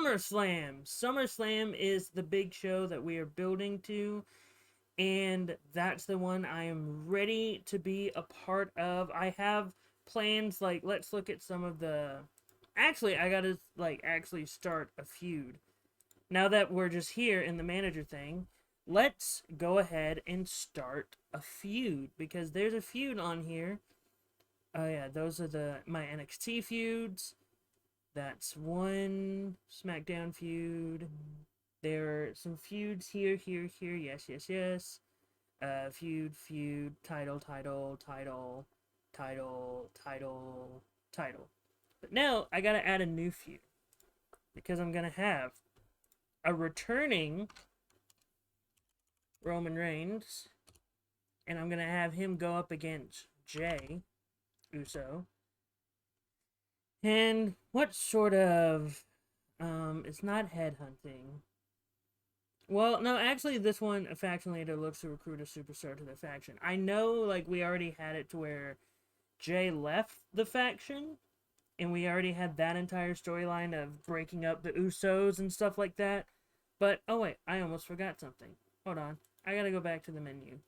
SummerSlam. SummerSlam is the big show that we are building to, and that's the one I am ready to be a part of. I have plans, like, let's look at some of the... Actually, I gotta, like, actually start a feud. Now that we're just here in the manager thing, let's go ahead and start a feud, because there's a feud on here. Oh yeah, those are my NXT feuds. That's one SmackDown feud. There are some feuds here, here, here. Yes, yes, yes. Feud, title, title, title, title, title, title. But now I gotta add a new feud, because I'm gonna have a returning Roman Reigns, and I'm gonna have him go up against Jey Uso. And what sort of, it's not headhunting. Well, no, actually this one, a faction leader looks to recruit a superstar to their faction. I know, like, we already had it to where Jey left the faction, and we already had that entire storyline of breaking up the Usos and stuff like that. But, oh wait, I almost forgot something. Hold on. I gotta go back to the menu.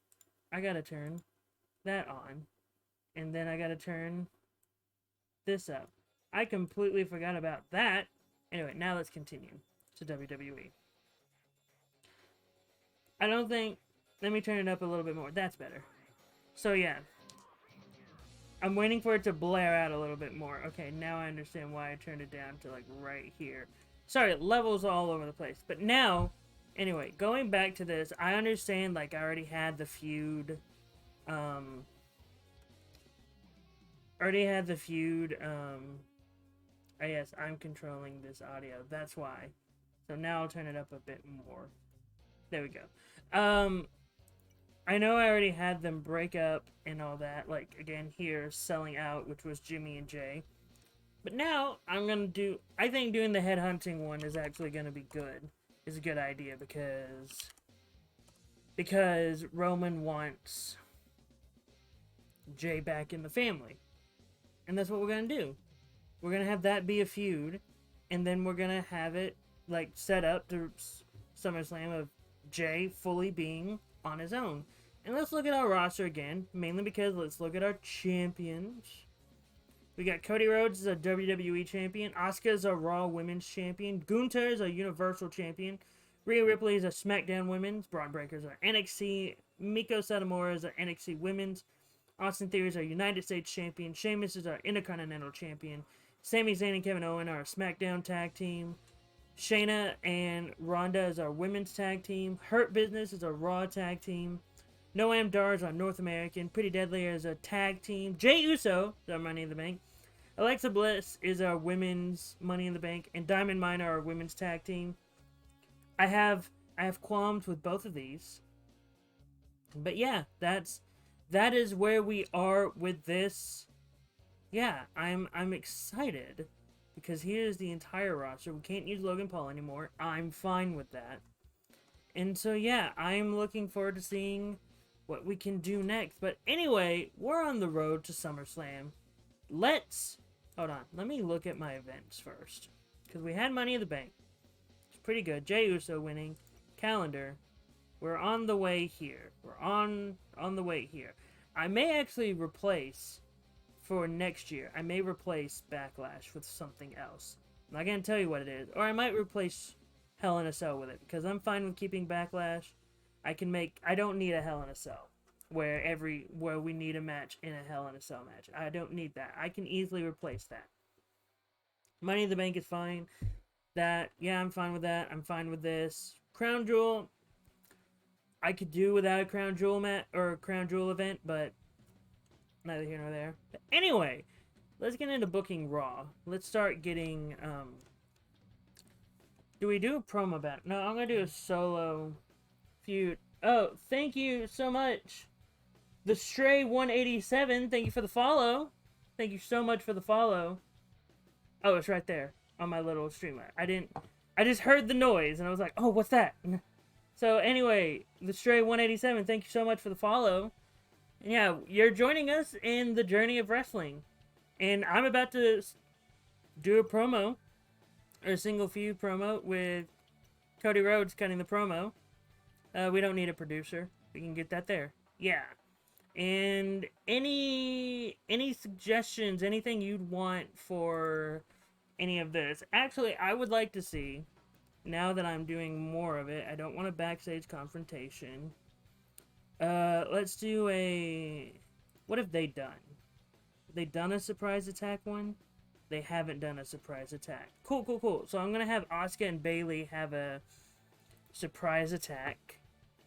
I gotta turn that on. And then I gotta turn this up. I completely forgot about that. Anyway, now let's continue to WWE. I don't think... Let me turn it up a little bit more. That's better. So, yeah. I'm waiting for it to blare out a little bit more. Okay, now I understand why I turned it down to, like, right here. Sorry, levels all over the place. But now, anyway, going back to this, I understand, like, I already had the feud. Oh yes, I'm controlling this audio. That's why. So now I'll turn it up a bit more. There we go. I know I already had them break up and all that. Like, again, here, Selling Out, which was Jimmy and Jey. But now, I'm gonna do... I think doing the headhunting one is actually gonna be good. Is a good idea, because Roman wants Jey back in the family. And that's what we're gonna do. We're gonna have that be a feud, and then we're gonna have it, like, set up to SummerSlam of Jey fully being on his own. And let's look at our roster again, mainly because let's look at our champions. We got Cody Rhodes as a WWE champion, Asuka is a Raw Women's champion, Gunther is a Universal champion, Rhea Ripley is a SmackDown Women's, Braun Breaker is our NXT, Miko Satomura is our NXT Women's, Austin Theory is our United States champion, Sheamus is our Intercontinental champion, Sami Zayn and Kevin Owens are our SmackDown tag team, Shayna and Ronda is our Women's tag team, Hurt Business is our Raw tag team, Noam Dar is our North American, Pretty Deadly is a tag team, Jey Uso is our Money in the Bank, Alexa Bliss is our Women's Money in the Bank, and Diamond Mine are our Women's tag team. I have qualms with both of these, but yeah, that is where we are with this. Yeah, I'm excited, because here's the entire roster. We can't use Logan Paul anymore. I'm fine with that. And so yeah, I'm looking forward to seeing what we can do next. But anyway, we're on the road to SummerSlam. Hold on, let me look at my events first, because we had Money in the Bank. It's pretty good. Jey Uso winning. Calendar. We're on the way here. We're on the way here. I may actually replace, for next year, I may replace Backlash with something else. I'm not going to tell you what it is. Or I might replace Hell in a Cell with it, because I'm fine with keeping Backlash. I don't need a Hell in a Cell where we need a match in a Hell in a Cell match. I don't need that. I can easily replace that. Money in the Bank is fine. I'm fine with that. I'm fine with this. Crown Jewel, I could do without a Crown Jewel match or a Crown Jewel event, but neither here nor there. But anyway, let's get into booking Raw. Let's start getting, do we do a promo battle? No, I'm gonna do a solo feud. Oh, thank you so much. The Stray 187, thank you for the follow. Thank you so much for the follow. Oh, it's right there on my little streamlet. I just heard the noise and I was like, oh, what's that? So anyway, the Stray 187, thank you so much for the follow. And yeah, you're joining us in the journey of wrestling. And I'm about to do a promo or a single feud promo with Cody Rhodes cutting the promo. We don't need a producer. We can get that there. Yeah. And any suggestions, anything you'd want for any of this? Actually, I would like to see, now that I'm doing more of it, I don't want a backstage confrontation. Let's do a... What have they done? Have they done a surprise attack one? They haven't done a surprise attack. Cool. So I'm going to have Asuka and Bayley have a surprise attack.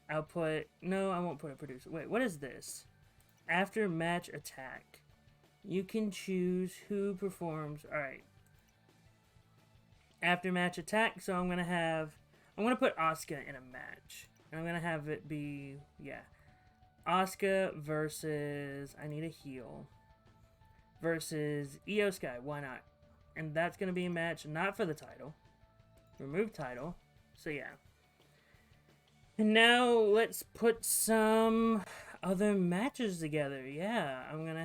I'll put... No, I won't put a producer. Wait, what is this? After match attack. You can choose who performs... Alright. After match attack, so I'm going to put Asuka in a match. And I'm going to have it be... Yeah. Asuka versus... I need a heel. Versus Io Sky. Why not? And that's going to be a match not for the title. Remove title. So yeah. And now let's put some other matches together. Yeah, I'm going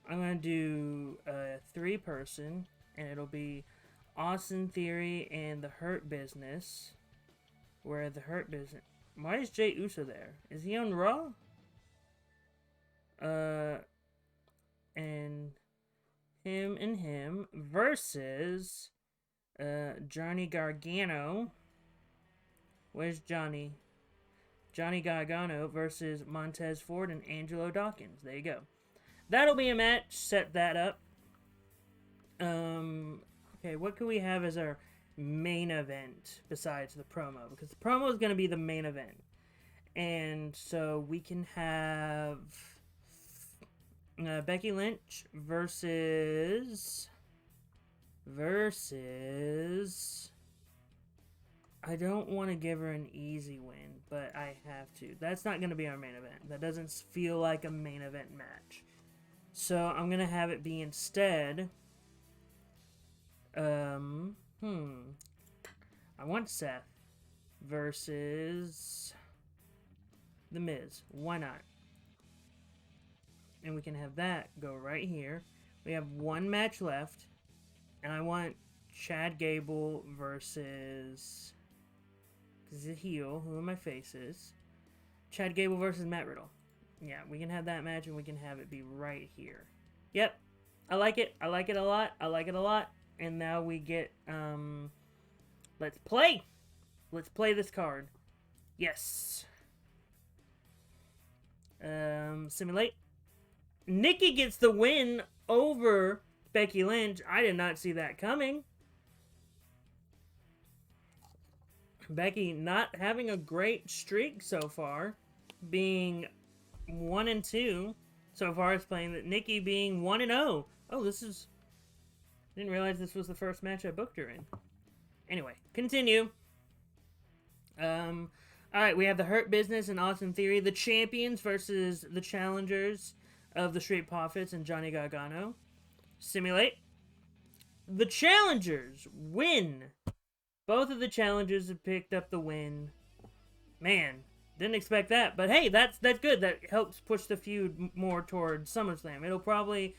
to do a 3-person. And it'll be Austin Theory and the Hurt Business. Where the Hurt Business... Why is Jey Uso there? Is he on Raw? And him versus Johnny Gargano. Where's Johnny? Johnny Gargano versus Montez Ford and Angelo Dawkins. There you go. That'll be a match. Set that up. Okay, what can we have as our main event besides the promo? Because the promo is going to be the main event. And so we can have Becky Lynch versus... I don't want to give her an easy win, but I have to. That's not going to be our main event. That doesn't feel like a main event match. So I'm going to have it be instead... I want Seth versus The Miz. Why not? And we can have that go right here. We have one match left. And I want Chad Gable versus... This is a heel. Who my face is. Chad Gable versus Matt Riddle. Yeah, we can have that match and we can have it be right here. Yep. I like it. I like it a lot. I like it a lot. And now we get, let's play. Let's play this card. Yes. Simulate. Nikki gets the win over Becky Lynch. I did not see that coming. Becky not having a great streak so far. Being 1-2 so far as playing. That Nikki being 1-0. Oh, this is... Didn't realize this was the first match I booked her in. Anyway, continue. Alright, we have the Hurt Business and Austin Theory. The champions versus the challengers of the Street Profits and Johnny Gargano. Simulate. The challengers win. Both of the challengers have picked up the win. Man, didn't expect that. But hey, that's good. That helps push the feud more towards SummerSlam. It'll probably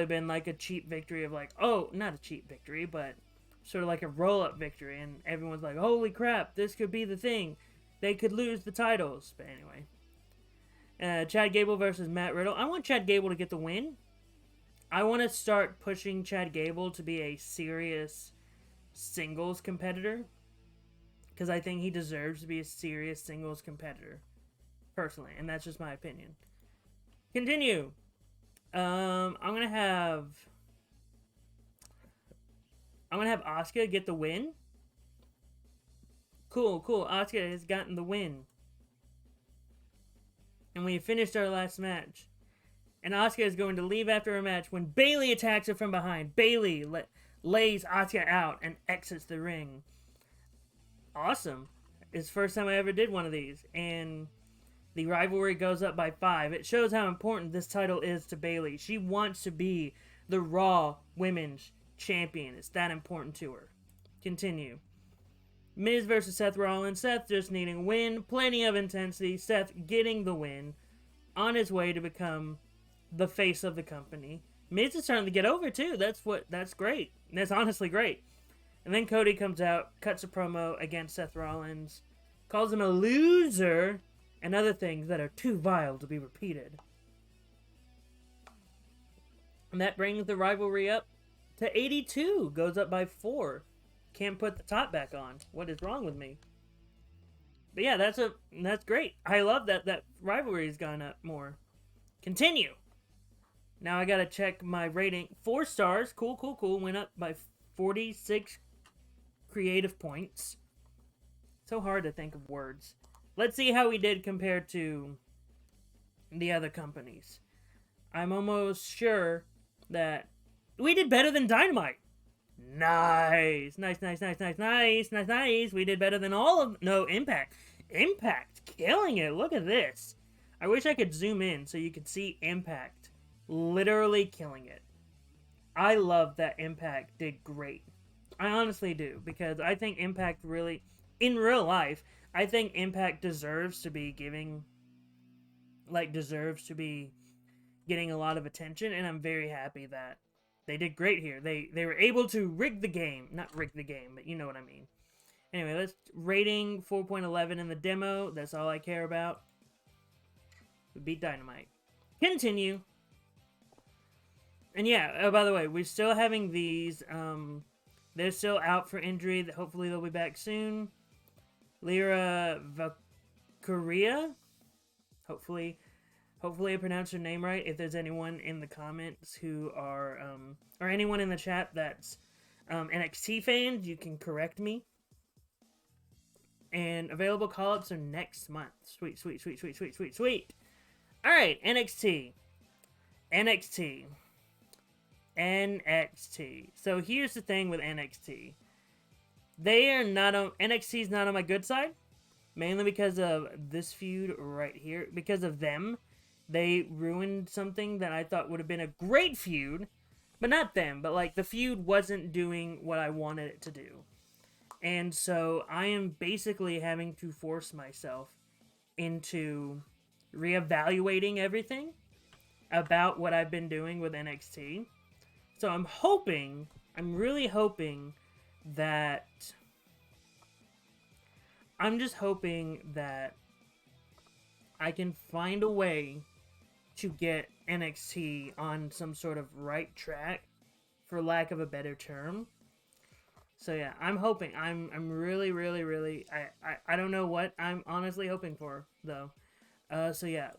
been like a cheap victory of like, oh, not a cheap victory, but sort of like a roll-up victory. And everyone's like, holy crap, this could be the thing. They could lose the titles. But anyway. Chad Gable versus Matt Riddle. I want Chad Gable to get the win. I want to start pushing Chad Gable to be a serious singles competitor. Because I think he deserves to be a serious singles competitor. Personally. And that's just my opinion. Continue. I'm gonna have Asuka get the win. Cool. Asuka has gotten the win. And we have finished our last match. And Asuka is going to leave after her match when Bayley attacks her from behind. Bayley lays Asuka out and exits the ring. Awesome. It's the first time I ever did one of these. And the rivalry goes up by 5. It shows how important this title is to Bayley. She wants to be the Raw Women's Champion. It's that important to her. Continue. Miz versus Seth Rollins. Seth just needing a win. Plenty of intensity. Seth getting the win. On his way to become the face of the company. Miz is starting to get over too. That's great. That's honestly great. And then Cody comes out, cuts a promo against Seth Rollins, calls him a loser, and other things that are too vile to be repeated. And that brings the rivalry up to 82. Goes up by 4. Can't put the top back on. What is wrong with me? But yeah, that's great. I love that rivalry's gone up more. Continue. Now I gotta check my rating. 4 stars. Cool. Went up by 46 creative points. So hard to think of words. Let's see how we did compared to the other companies. I'm almost sure that we did better than Dynamite. Nice. We did better than all of... No, Impact. Impact, killing it. Look at this. I wish I could zoom in so you could see Impact. Literally killing it. I love that Impact did great. I honestly do, because I think Impact really... In real life, I think Impact deserves to be giving... deserves to be getting a lot of attention, and I'm very happy that they did great here. They were able to rig the game. Not rig the game, but you know what I mean. Anyway, let's rating 4.11 in the demo. That's all I care about. We beat Dynamite. Continue. And yeah, by the way, we're still having these. They're still out for injury. Hopefully they'll be back soon. Lyra Valkyria. Hopefully I pronounced her name right. If there's anyone in the comments who are, or anyone in the chat that's NXT fans, you can correct me. And available call-ups are next month. Sweet. Alright, NXT. So here's the thing with NXT. NXT's not on my good side. Mainly because of this feud right here. Because of them. They ruined something that I thought would have been a great feud. But not them. But the feud wasn't doing what I wanted it to do. And so I am basically having to force myself into reevaluating everything about what I've been doing with NXT. So I'm really hoping that I can find a way to get NXT on some sort of right track, for lack of a better term. So yeah, I'm hoping. I'm really, I don't know what I'm honestly hoping for, though. So yeah,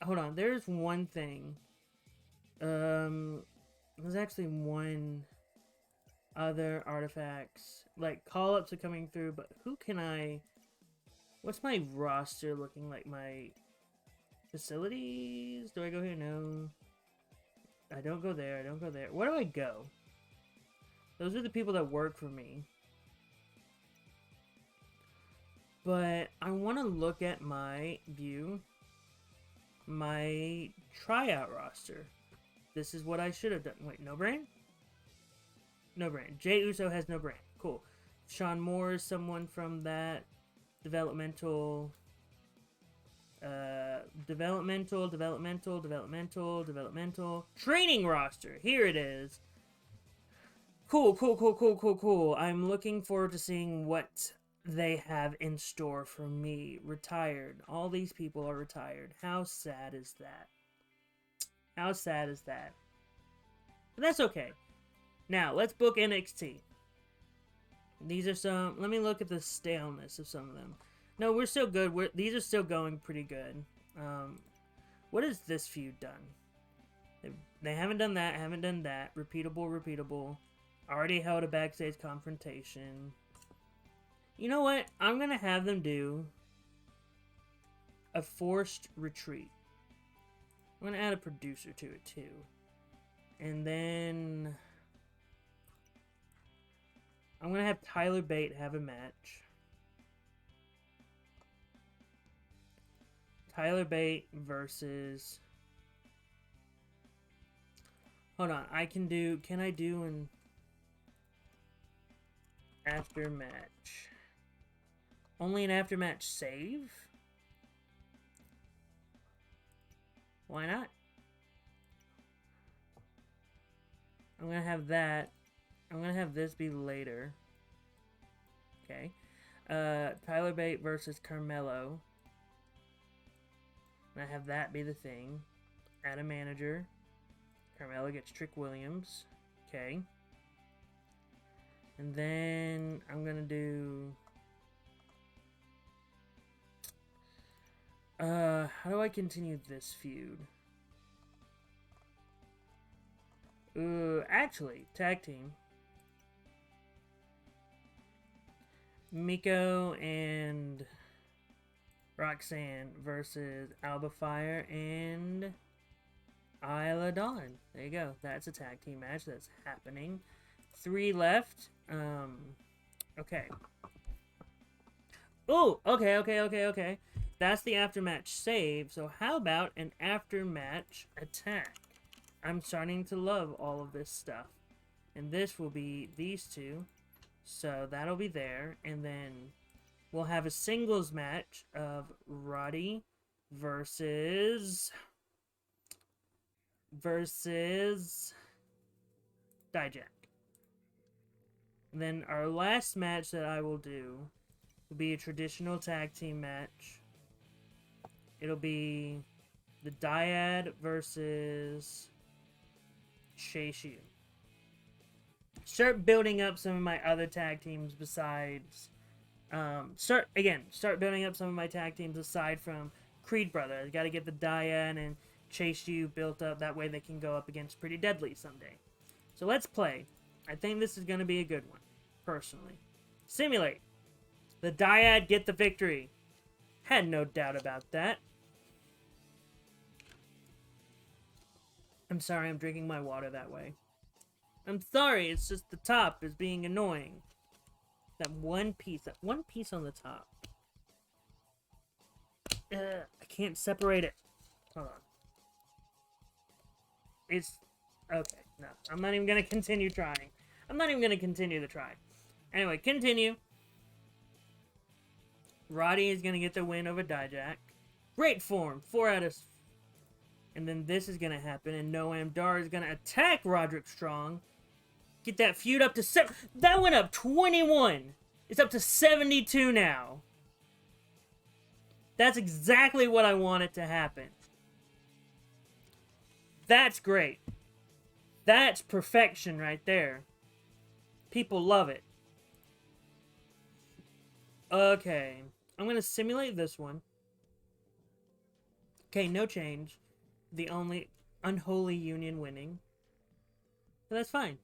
hold on. There's one thing. There's actually one other artifacts. Call-ups are coming through, but what's my roster looking like? My facilities? Do I go here? No. I don't go there. Where do I go? Those are the people that work for me. But I want to look at my tryout roster. This is what I should have done. Wait, no brand? No brand. Jey Uso has no brand. Cool. Sean Moore is someone from that developmental training roster. Here it is. Cool. I'm looking forward to seeing what they have in store for me. Retired. All these people are retired. How sad is that? But that's okay. Now, let's book NXT. These are some... Let me look at the staleness of some of them. No, we're still good. These are still going pretty good. What has this feud done? They haven't done that. Repeatable. Already held a backstage confrontation. You know what? I'm going to have them do a forced retreat. I'm going to add a producer to it, too. And then I'm going to have Tyler Bate have a match. Tyler Bate versus... Hold on. Can I do an after match? Only an after match save? Why not? I'm gonna have that. I'm gonna have this be later. Okay. Tyler Bate versus Carmelo. And I have that be the thing. Add a manager. Carmelo gets Trick Williams. Okay. And then I'm gonna do... how do I continue this feud? Actually, tag team. Miko and Roxanne versus Alba Fire and Isla Dawn. There you go. That's a tag team match that's happening. 3 left. Okay. Oh, okay. That's the after-match save. So how about an after-match attack? I'm starting to love all of this stuff. And this will be these two. So that'll be there. And then we'll have a singles match of Roddy versus Dijak. And then our last match that I will do will be a traditional tag team match. It'll be the Dyad versus Chase U. Start building up some of my other tag teams besides... start building up some of my tag teams aside from Creed Brothers. Got to get the Dyad and Chase U built up. That way they can go up against Pretty Deadly someday. So let's play. I think this is going to be a good one, personally. Simulate. The Dyad get the victory. Had no doubt about that. I'm sorry, I'm drinking my water that way. I'm sorry, it's just the top is being annoying. That one piece on the top. I can't separate it. Hold on. It's... Okay, no. I'm not even going to continue trying. I'm not even going to continue the try. Anyway, continue. Roddy is going to get the win over Dijak. Great form. 4 out of... And then this is going to happen, and Noam Dar is going to attack Roderick Strong. Get that feud up to 7... That went up 21! It's up to 72 now. That's exactly what I wanted to happen. That's great. That's perfection right there. People love it. Okay. I'm going to simulate this one. Okay, no change. The only unholy union winning. But that's fine.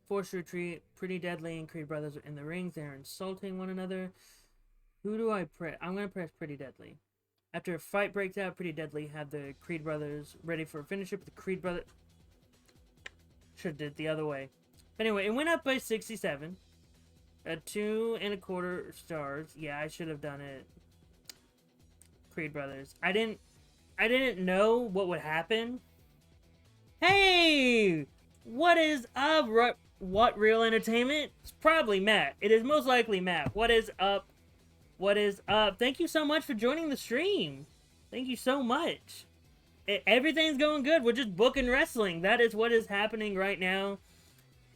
Forced retreat. Pretty Deadly and Creed Brothers are in the rings. They're insulting one another. Who do I press? I'm going to press Pretty Deadly. After a fight breaks out, Pretty Deadly have the Creed Brothers ready for a finisher. But the Creed Brothers... Should have did it the other way. But anyway, it went up by 67. 2.25 stars. Yeah, I should have done it. Creed Brothers. I didn't know what would happen. Hey! What is up, What Real Entertainment? It's probably Matt. It is most likely Matt. What is up? What is up? Thank you so much for joining the stream. Thank you so much. Everything's going good. We're just booking wrestling. That is what is happening right now.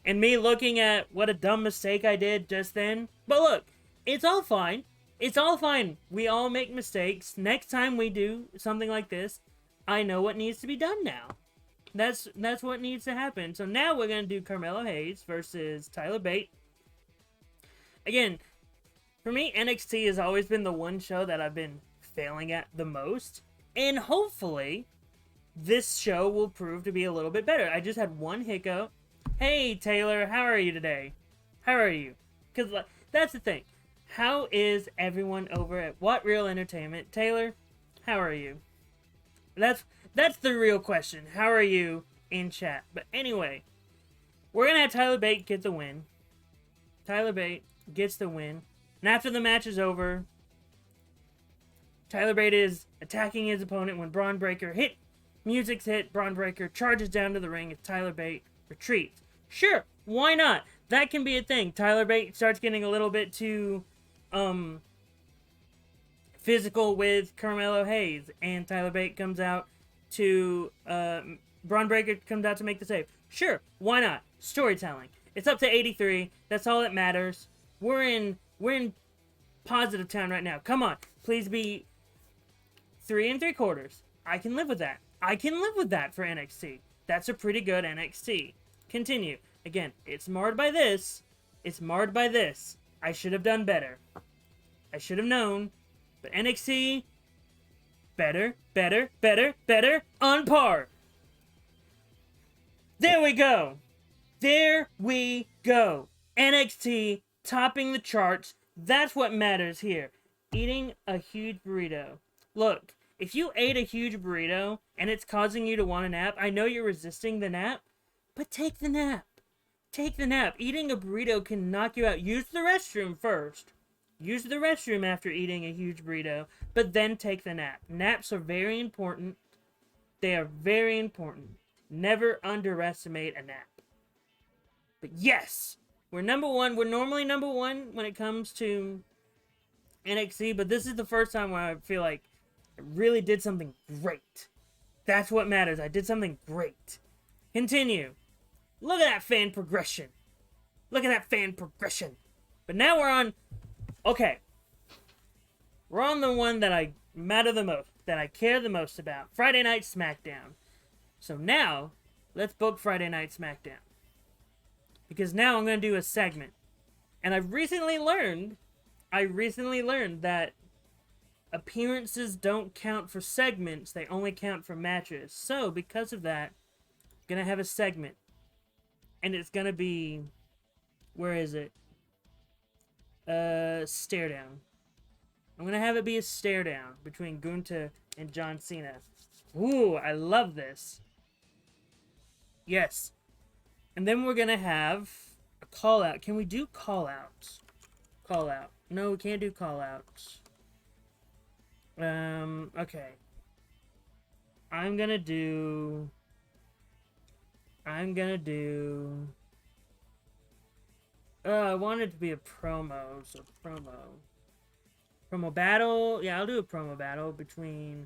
And me looking at what a dumb mistake I did just then. But look, it's all fine. It's all fine. We all make mistakes. Next time we do something like this, I know what needs to be done now. That's what needs to happen. So now we're going to do Carmelo Hayes versus Tyler Bate. Again, for me, NXT has always been the one show that I've been failing at the most. And hopefully, this show will prove to be a little bit better. I just had one hiccup. Hey, Taylor, how are you today? How are you? Because that's the thing. How is everyone over at What Real Entertainment? Taylor, how are you? That's the real question. How are you in chat? But anyway, we're going to have Tyler Bate get the win. Tyler Bate gets the win. And after the match is over, Tyler Bate is attacking his opponent when Braun Breaker music's hit, Braun Breaker charges down to the ring as Tyler Bate retreats. Sure, why not? That can be a thing. Tyler Bate starts getting a little bit too physical with Carmelo Hayes, and Tyler Bate comes out to Braun Breaker comes out to make the save. Sure, why not? Storytelling. It's up to 83. That's all that matters. We're in positive town right now. Come on, please be 3 3/4. I can live with that. I can live with that for NXT. That's a pretty good NXT. Continue. Again, it's marred by this. It's marred by this. I should have done better. I should have known. But NXT, better, better, better, better, on par. There we go. There we go. NXT topping the charts. That's what matters here. Eating a huge burrito. Look, if you ate a huge burrito and it's causing you to want a nap, I know you're resisting the nap, but take the nap. Take the nap. Eating a burrito can knock you out. Use the restroom first. Use the restroom after eating a huge burrito, but then take the nap. Naps are very important. They are very important. Never underestimate a nap. But yes, we're number one. We're normally number one when it comes to NXT, but this is the first time where I feel like I really did something great. That's what matters. I did something great. Continue. Look at that fan progression. Look at that fan progression. But now we're on... Okay. We're on the one that I matter the most. That I care the most about. Friday Night SmackDown. So now, let's book Friday Night SmackDown. Because now I'm going to do a segment. And I've recently learned that appearances don't count for segments. They only count for matches. So, because of that, I'm going to have a segment. And it's going to be... Where is it? Stare down. I'm going to have it be a stare down between Gunther and John Cena. Ooh, I love this. Yes. And then we're going to have a call out. Can we do call outs? Call out. No, we can't do call outs. Okay. I'm going to do... I want it to be a promo, so promo. Promo battle. Yeah, I'll do a promo battle between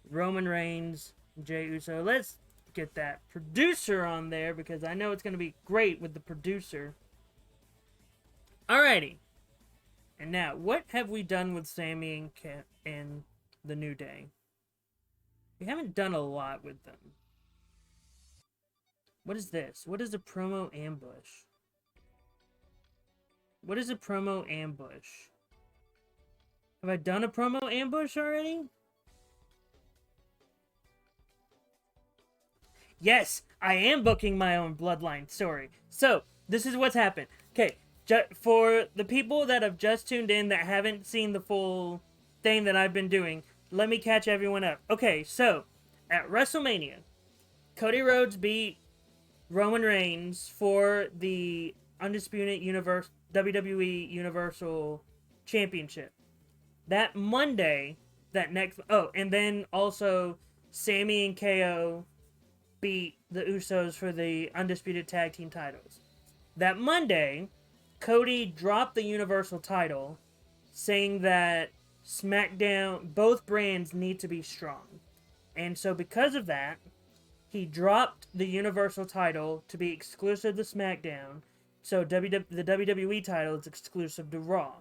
Roman Reigns and Jey Uso. Let's get that producer on there because I know it's going to be great with the producer. Alrighty. And now, what have we done with Sami and the New Day? We haven't done a lot with them. What is this? What is a promo ambush? What is a promo ambush? Have I done a promo ambush already? Yes, I am booking my own Bloodline story. So, this is what's happened. Okay, for the people that have just tuned in that haven't seen the full thing that I've been doing, let me catch everyone up. Okay, so, at WrestleMania, Cody Rhodes beat Roman Reigns for the Undisputed WWE Universal Championship. That Monday, and then also Sami and KO beat the Usos for the Undisputed Tag Team titles. That Monday, Cody dropped the Universal title, saying that SmackDown, both brands need to be strong. And so because of that, he dropped the Universal title to be exclusive to SmackDown, so the WWE title is exclusive to Raw.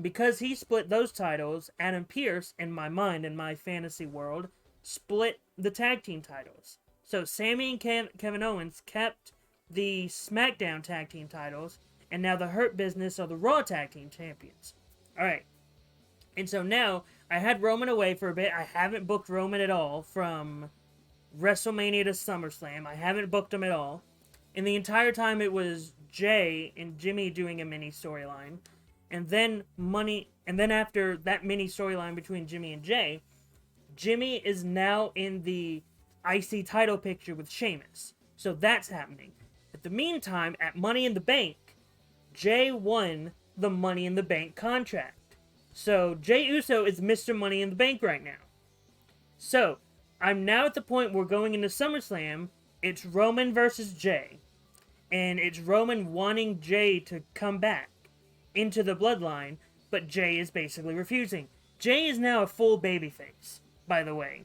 Because he split those titles, Adam Pearce, in my mind, in my fantasy world, split the tag team titles. So Sami and Kevin Owens kept the SmackDown tag team titles, and now the Hurt Business are the Raw tag team champions. Alright. And so now, I had Roman away for a bit. I haven't booked Roman at all from WrestleMania to SummerSlam. I haven't booked him at all. And the entire time it was Jey and Jimmy doing a mini storyline. And then after that mini storyline between Jimmy and Jey, Jimmy is now in the IC title picture with Sheamus. So that's happening. At the meantime, at Money in the Bank, Jey won the Money in the Bank contract. So Jey Uso is Mr. Money in the Bank right now. So, I'm now at the point where going into SummerSlam, it's Roman versus Jey. And it's Roman wanting Jey to come back into the bloodline, but Jey is basically refusing. Jey is now a full babyface, by the way.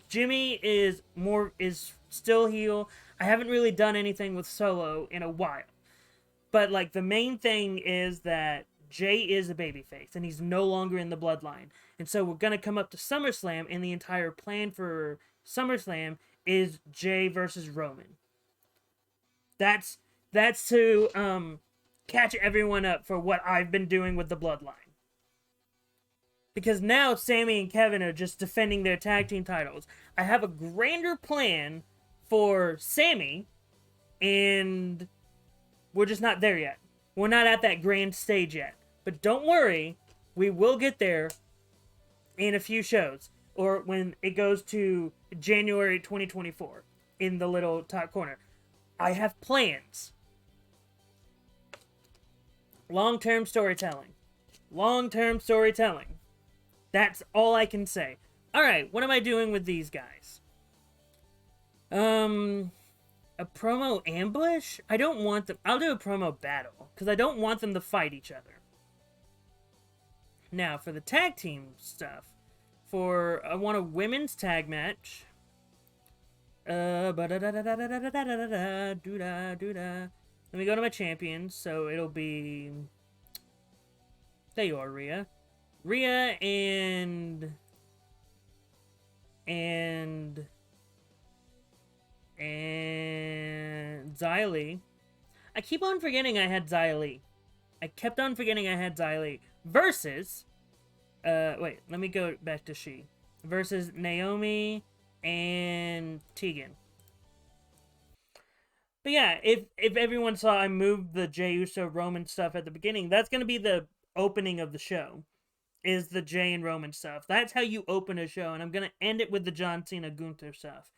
Jimmy is still heel. I haven't really done anything with Solo in a while. But, like, the main thing is that Jey is a babyface, and he's no longer in the bloodline. And so we're going to come up to SummerSlam, and the entire plan for SummerSlam is Jey versus Roman. That's to catch everyone up for what I've been doing with the bloodline. Because now Sami and Kevin are just defending their tag team titles. I have a grander plan for Sami, and we're just not there yet. We're not at that grand stage yet. But don't worry, we will get there in a few shows. Or when it goes to January 2024 in the little top corner. I have plans. Long-term storytelling. Long-term storytelling. That's all I can say. Alright, what am I doing with these guys? A promo ambush? I don't want them... I'll do a promo battle, because I don't want them to fight each other. Now, for the tag team stuff, I want a women's tag match. Let me go to my champions, so it'll be... There you are, Rhea. Rhea and Xia Li. I keep on forgetting I had Xia Li. I kept on forgetting I had Xia Li. Versus... wait, let me go back to she. Versus Naomi and Tegan. But yeah, if everyone saw I moved the Jey Uso Roman stuff at the beginning, that's going to be the opening of the show. Is the Jey and Roman stuff. That's how you open a show, and I'm going to end it with the John Cena Gunther stuff.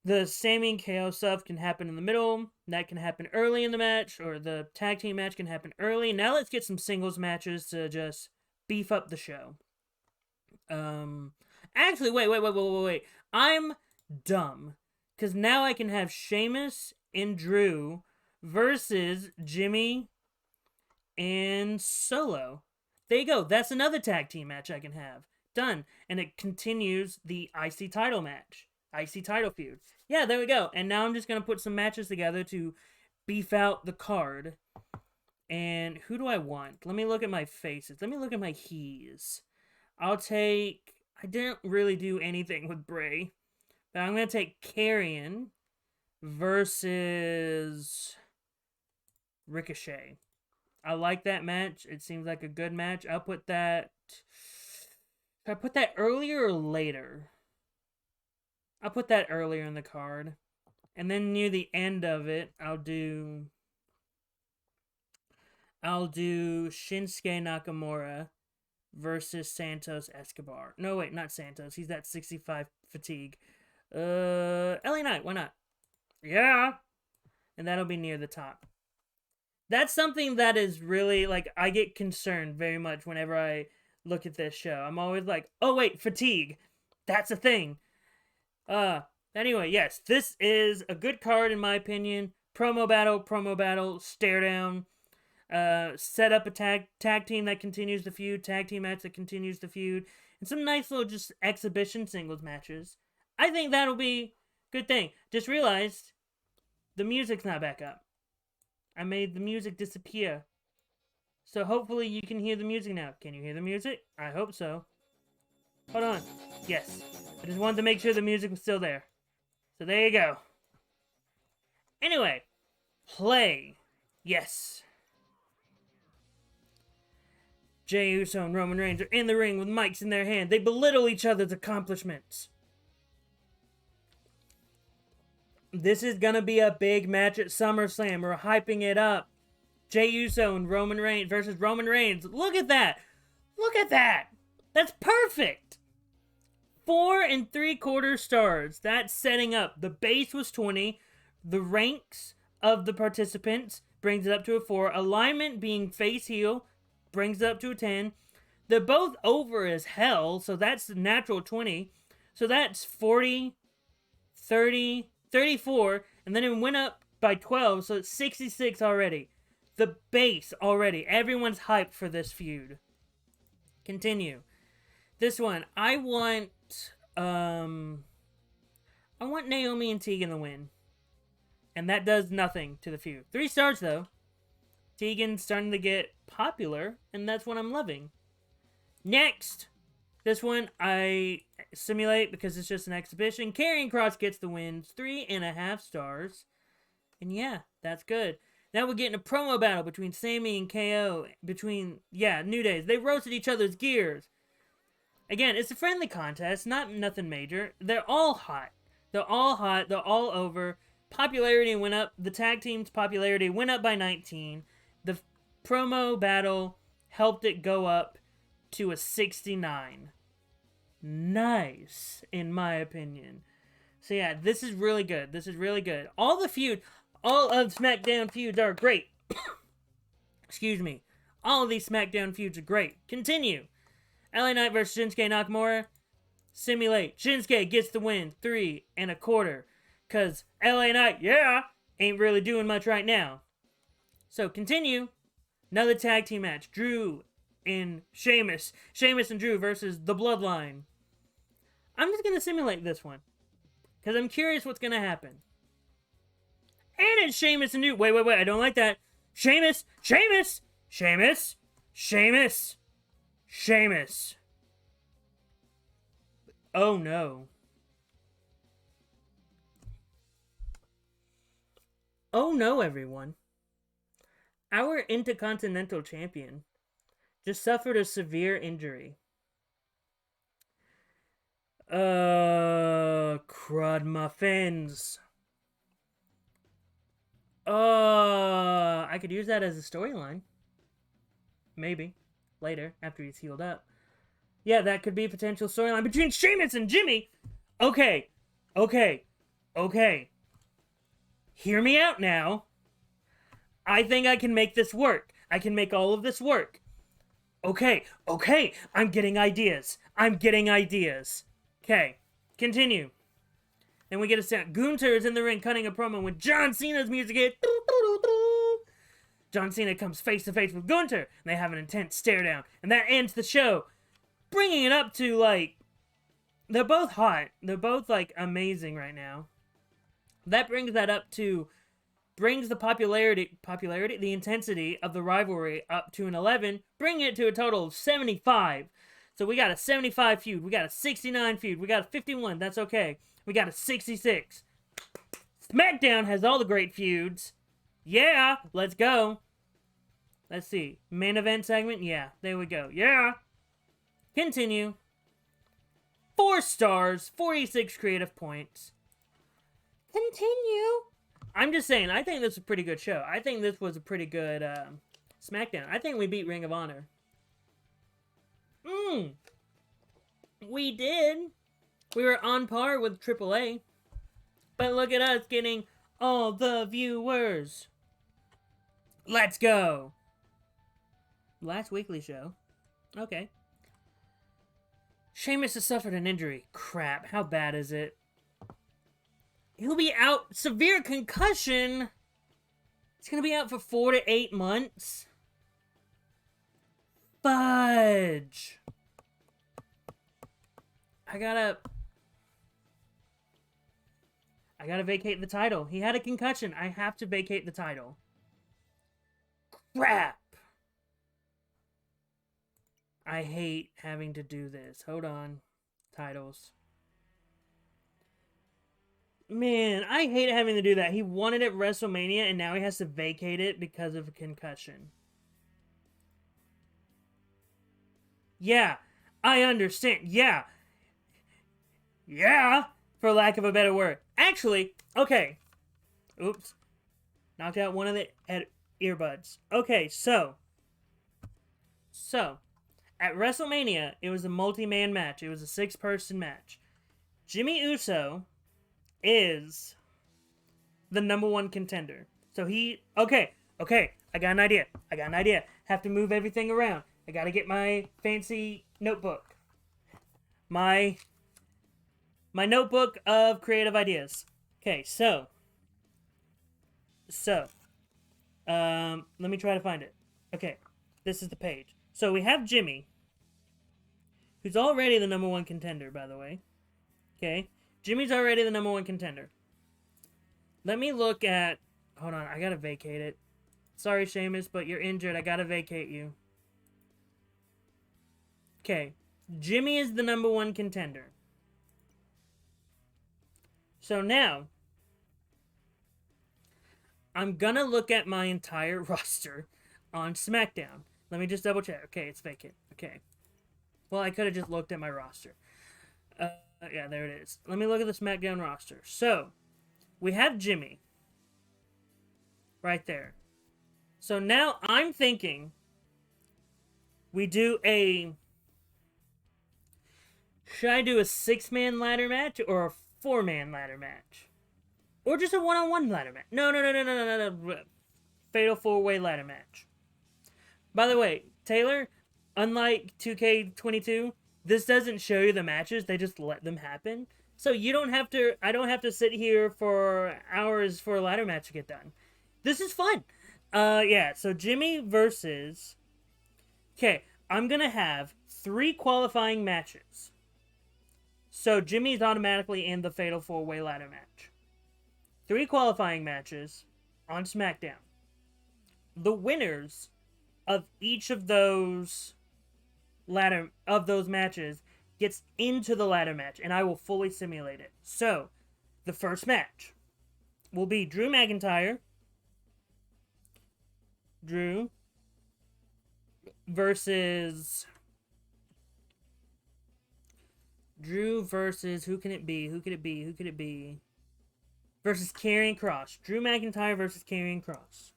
The Sami and KO stuff can happen in the middle. That can happen early in the match, or the tag team match can happen early. Now let's get some singles matches to just beef up the show. Actually, wait. I'm dumb. Because now I can have Sheamus and Drew versus Jimmy and Solo. There you go. That's another tag team match I can have. Done. And it continues the IC title match. IC title feud. Yeah, there we go. And now I'm just going to put some matches together to beef out the card. And who do I want? Let me look at my faces. Let me look at my he's. I'll take... I didn't really do anything with Bray. But I'm going to take Karrion versus Ricochet. I like that match. It seems like a good match. I'll put that... Should I put that earlier or later? I'll put that earlier in the card. And then near the end of it, I'll do Shinsuke Nakamura versus Santos Escobar. No, wait, not Santos. He's at 65 fatigue. LA Knight, why not? Yeah! And that'll be near the top. That's something that is really, like, I get concerned very much whenever I look at this show. I'm always like, oh wait, fatigue. That's a thing. Anyway, yes, this is a good card in my opinion. Promo battle, stare down. Set up a tag team that continues the feud, tag team match that continues the feud, and some nice little just exhibition singles matches. I think that'll be a good thing. Just realized the music's not back up. I made the music disappear. So hopefully you can hear the music now. Can you hear the music? I hope so. Hold on. Yes. I just wanted to make sure the music was still there. So there you go. Anyway. Play. Yes. Jey Uso and Roman Reigns are in the ring with mics in their hand. They belittle each other's accomplishments. This is gonna be a big match at SummerSlam. We're hyping it up. Jey Uso and Roman Reigns versus Roman Reigns. Look at that. Look at that. That's perfect. 4 3/4 stars. That's setting up. The base was 20. The ranks of the participants brings it up to a 4. Alignment being face heel brings it up to a 10. They're both over as hell, so that's the natural 20. So that's 40, 30, 34, and then it went up by 12, so it's 66 already. The base already. Everyone's hyped for this feud. Continue. This one, I want I want Naomi and Tegan to win. And that does nothing to the feud. 3 stars, though. Tegan's starting to get popular, and that's what I'm loving. Next, this one I simulate because it's just an exhibition. Karrion Kross gets the wins, 3.5 stars. And yeah, that's good. Now we're getting a promo battle between Sami and KO. New Days. They roasted each other's gears. Again, it's a friendly contest, nothing major. They're all hot. They're all over. Popularity went up. The tag team's popularity went up by 19. The promo battle helped it go up to a 69. Nice, in my opinion. So yeah, this is really good. All of SmackDown feuds are great. Excuse me. All of these SmackDown feuds are great. Continue. LA Knight versus Shinsuke Nakamura. Simulate. Shinsuke gets the win. 3.25. Because LA Knight, ain't really doing much right now. So continue. Another tag team match. Drew and Sheamus. Sheamus and Drew versus the Bloodline. I'm just going to simulate this one. Because I'm curious what's going to happen. And it's Sheamus and Drew. Wait. I don't like that. Sheamus. Oh no. Oh no, everyone. Our Intercontinental Champion just suffered a severe injury. Crud muffins. I could use that as a storyline. Maybe. Later, after he's healed up. Yeah, that could be a potential storyline between Sheamus and Jimmy. Okay. Hear me out now. I think I can make this work. I can make all of this work. Okay. I'm getting ideas. Okay, continue. Then we get a sound. Gunther is in the ring cutting a promo when John Cena's music hit. John Cena comes face to face with Gunther, and they have an intense stare down. And that ends the show. Bringing it up to, they're both hot. They're both, amazing right now. That brings the the intensity of the rivalry up to an 11, bringing it to a total of 75. So we got a 75 feud, we got a 69 feud, we got a 51, that's okay. We got a 66. SmackDown has all the great feuds. Yeah, let's go. Let's see. Main event segment? Yeah, there we go. Yeah. Continue. 4 stars, 46 creative points. Continue. I'm just saying, I think this is a pretty good show. I think this was a pretty good SmackDown. I think we beat Ring of Honor. We did. We were on par with AAA. But look at us getting all the viewers. Let's go. Last weekly show. Okay. Sheamus has suffered an injury. Crap, how bad is it? He'll be out. Severe concussion. He's going to be out for 4 to 8 months. Fudge. I gotta vacate the title. He had a concussion. I have to vacate the title. Crap. I hate having to do this. Hold on. Titles. Man, I hate having to do that. He won it at WrestleMania, and now he has to vacate it because of a concussion. Yeah, I understand. Yeah, for lack of a better word. Actually, okay. Oops. Knocked out one of the earbuds. Okay, so. At WrestleMania, it was a multi-man match. It was a 6-person match. Jimmy Uso is the number 1 contender. So okay, I got an idea. Have to move everything around. I gotta get my fancy notebook. My notebook of creative ideas. Okay, so, let me try to find it. Okay, this is the page. So we have Jimmy, who's already the number 1 contender, by the way. Okay? Jimmy's already the number 1 contender. Let me look at... Hold on, I gotta vacate it. Sorry, Sheamus, but you're injured. I gotta vacate you. Okay. Jimmy is the number 1 contender. So now, I'm gonna look at my entire roster on SmackDown. Let me just double check. Okay, it's vacant. Okay. Well, I could have just looked at my roster. Yeah, there it is. Let me look at the SmackDown roster. So, we have Jimmy. Right there. So now I'm thinking we do a... Should I do a 6-man ladder match or a 4-man ladder match? Or just a 1-on-1 ladder match? No. Fatal 4-way ladder match. By the way, Taylor, unlike 2K22, this doesn't show you the matches. They just let them happen. So you don't have to... I don't have to sit here for hours for a ladder match to get done. This is fun. Yeah, so Jimmy versus... Okay, I'm going to have 3 qualifying matches. So Jimmy's automatically in the Fatal 4-Way ladder match. 3 qualifying matches on SmackDown. The winners of each of those matches gets into the ladder match, and I will fully simulate it. So, the first match will be Drew McIntyre. Drew versus who can it be? Versus Karrion Kross. Drew McIntyre versus Karrion Kross.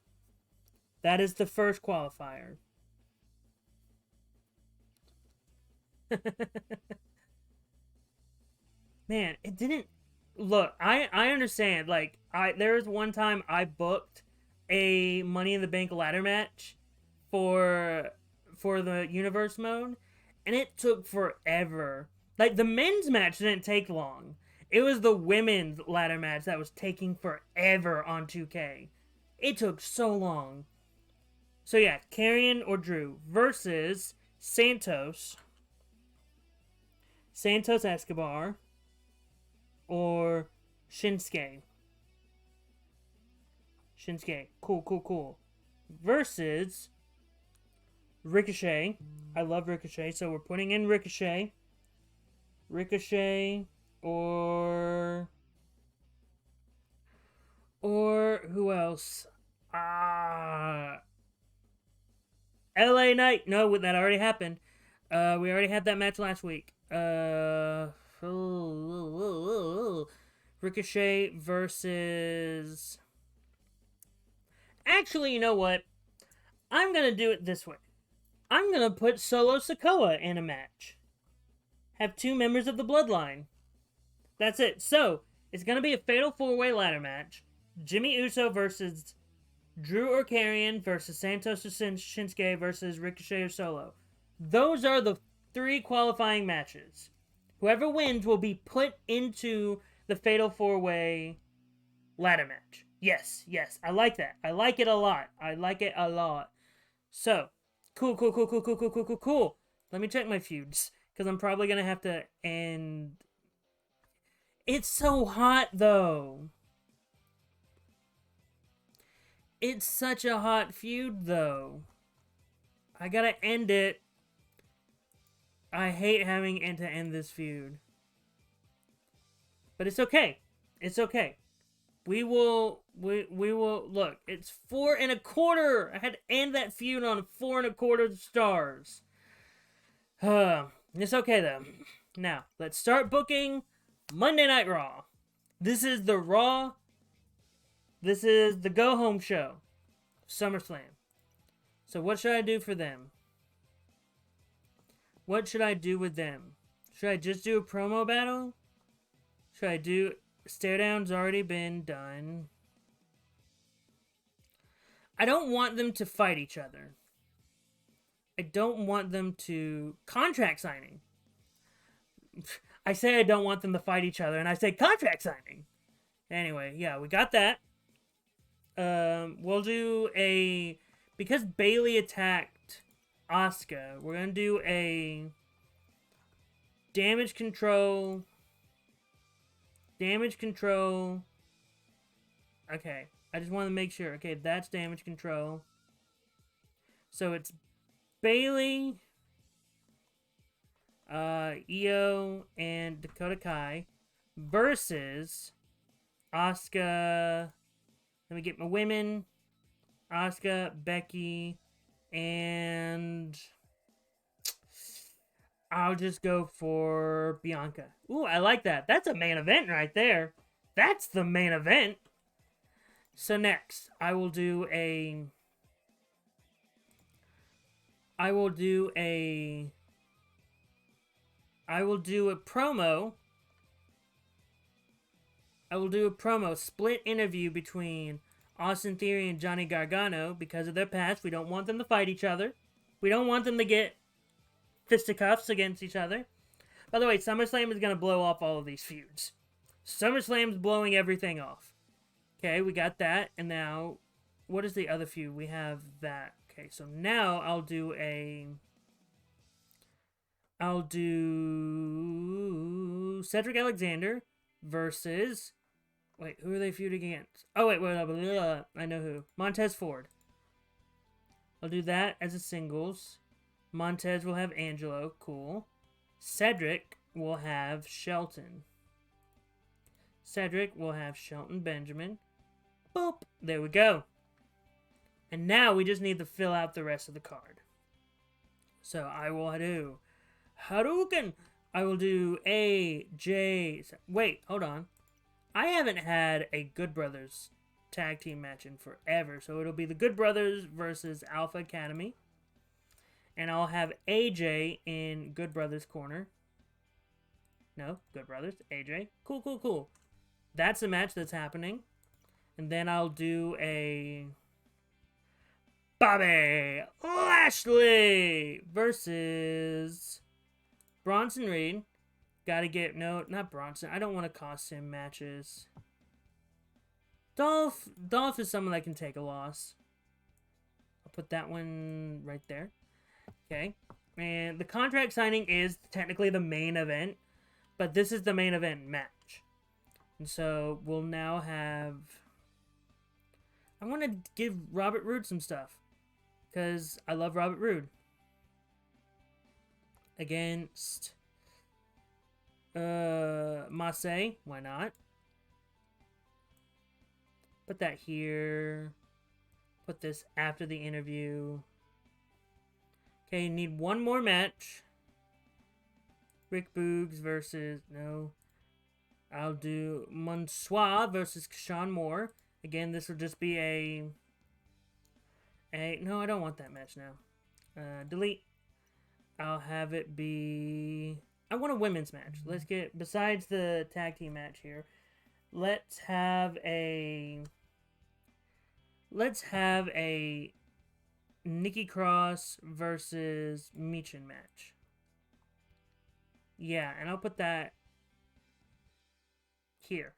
That is the first qualifier. Man, it didn't... Look, I understand. Like, there was one time I booked a Money in the Bank ladder match for the Universe mode, and it took forever. Like, the men's match didn't take long. It was the women's ladder match that was taking forever on 2K. It took so long. So yeah, Karrion or Drew versus Santos Escobar or Shinsuke. Cool. Versus Ricochet. I love Ricochet, so we're putting in Ricochet. Or who else? LA Knight. No, that already happened. We already had that match last week. Ricochet versus... Actually, you know what? I'm going to do it this way. I'm going to put Solo Sikoa in a match. Have 2 members of the Bloodline. That's it. So, it's going to be a Fatal 4-Way ladder match. Jimmy Uso versus Drew or Karrion versus Santos or Shinsuke versus Ricochet or Solo. Those are the 3 qualifying matches. Whoever wins will be put into the Fatal 4-Way ladder match. Yes. I like that. I like it a lot. So, cool. Let me check my feuds, because I'm probably going to have to end... It's so hot, though. It's such a hot feud, though. I gotta end it. I hate having to end this feud. But it's okay. We will, look, it's 4.25. I had to end that feud on 4.25 stars. It's okay, though. Now, let's start booking Monday Night Raw. This is the Raw. This is the go-home show. SummerSlam. So what should I do for them? What should I do with them? Should I just do a promo battle? Should I do... Stare down's already been done. I don't want them to fight each other. I don't want them to... Contract signing. I say I don't want them to fight each other, and I say contract signing. Anyway, yeah, we got that. We'll do a... Because Bayley attacked Asuka, we're gonna do a Damage Control Damage control. Okay. I just want to make sure. Okay, that's damage control. So it's Bailey, Io, and Dakota Kai versus Asuka. Let me get my women. Asuka, Becky, and I'll just go for Bianca. Ooh, I like that. That's a main event right there. That's the main event. So next, I will do a promo. I will do a promo split interview between Austin Theory and Johnny Gargano because of their past. We don't want them to fight each other. We don't want them to get fisticuffs against each other. By the way, SummerSlam is going to blow off all of these feuds. SummerSlam's blowing everything off. Okay, we got that. And now, what is the other feud? We have that. Okay, so now I'll do Cedric Alexander versus... Wait, who are they feuding against? Oh, wait, I know who. Montez Ford. I'll do that as a singles. Montez will have Angelo. Cool. Cedric will have Shelton. Cedric will have Shelton Benjamin. Boop. There we go. And now we just need to fill out the rest of the card. So I will do Hadouken. I will do AJ. Wait, hold on. I haven't had a Good Brothers tag team match in forever. So it'll be the Good Brothers versus Alpha Academy. And I'll have AJ in Good Brothers corner. No, Good Brothers, AJ. Cool. That's the match that's happening. And then I'll do a Bobby Lashley versus Bronson Reed. Gotta get, no, not Bronson. I don't want to cost him matches. Dolph is someone that can take a loss. I'll put that one right there. Okay. And the contract signing is technically the main event, but this is the main event match. And so we'll now have... I want to give Robert Roode some stuff, because I love Robert Roode. Against Marseille, why not? Put that here. Put this after the interview. Okay, need one more match. Rick Boogs versus... No. I'll do Monsoir versus Sean Moore. Again, this will just be a... No, I don't want that match now. Delete. I'll have it be... I want a women's match. Let's get... Besides the tag team match here, let's have a Nikki Cross versus Michin match. Yeah, and I'll put that here.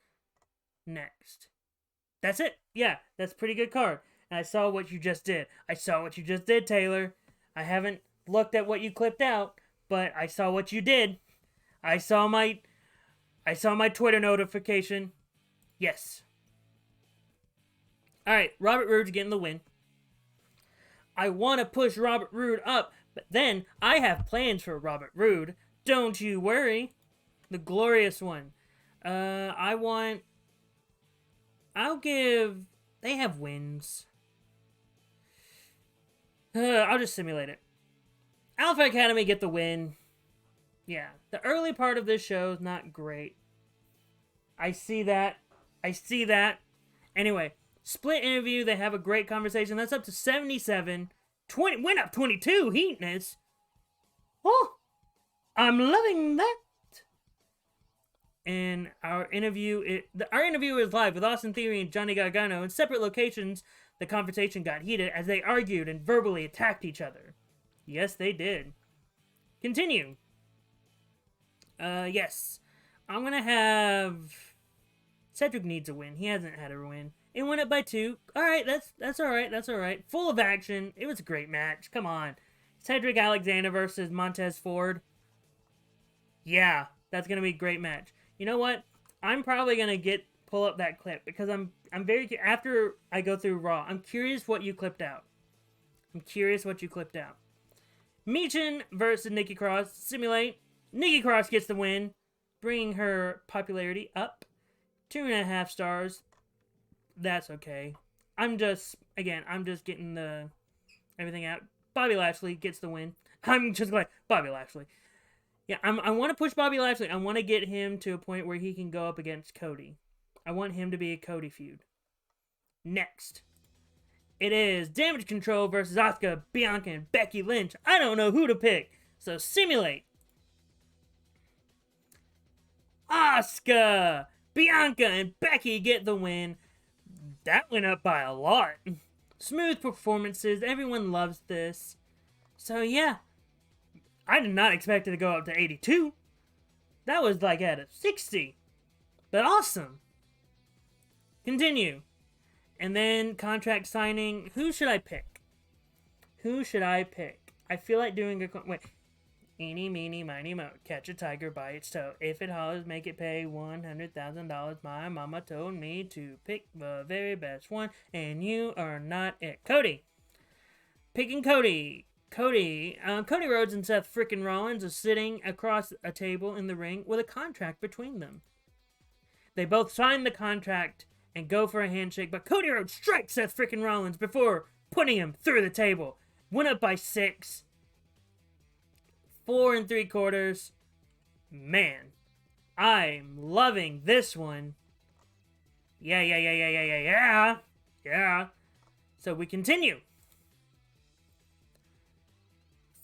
Next. That's it. Yeah, that's a pretty good card. And I saw what you just did. Taylor. I haven't looked at what you clipped out, but I saw what you did. I saw my Twitter notification. Yes. Alright, Robert Roode's getting the win. I want to push Robert Roode up, but then I have plans for Robert Roode. Don't you worry. The glorious one. They have wins. I'll just simulate it. Alpha Academy get the win. Yeah, the early part of this show is not great. I see that. Anyway, split interview. They have a great conversation. That's up to 77. 20 went up 22. Heatness. Oh, I'm loving that. And our interview is live with Austin Theory and Johnny Gargano. In separate locations, the conversation got heated as they argued and verbally attacked each other. Yes, they did. Continue. Yes. I'm gonna have... Cedric needs a win. He hasn't had a win. It went up by 2. Alright, that's alright. Full of action. It was a great match. Come on. Cedric Alexander versus Montez Ford. Yeah, that's gonna be a great match. You know what? I'm probably gonna pull up that clip because I'm very after I go through Raw. I'm curious what you clipped out. Michin versus Nikki Cross. Simulate. Nikki Cross gets the win, bringing her popularity up 2.5 stars. That's okay. I'm just getting the everything out. Bobby Lashley gets the win. I'm just glad Bobby Lashley. Yeah, I want to push Bobby Lashley. I want to get him to a point where he can go up against Cody. I want him to be a Cody feud. Next, it is Damage Control versus Asuka, Bianca, and Becky Lynch. I don't know who to pick, so simulate. Asuka, Bianca, and Becky get the win. That went up by a lot. Smooth performances. Everyone loves this. So yeah, I did not expect it to go up to 82. That was like at a 60. But awesome. Continue. And then contract signing. Who should I pick? I feel like doing a... Wait. Eeny, meeny, miny, moe. Catch a tiger by its toe. If it hollers, make it pay $100,000. My mama told me to pick the very best one, and you are not it. Cody. Picking Cody. Cody Rhodes and Seth Freakin Rollins are sitting across a table in the ring with a contract between them. They both sign the contract and go for a handshake, but Cody Rhodes strikes Seth Freakin Rollins before putting him through the table. Went up by 6. 4 3/4. Man, I'm loving this one. Yeah. So we continue.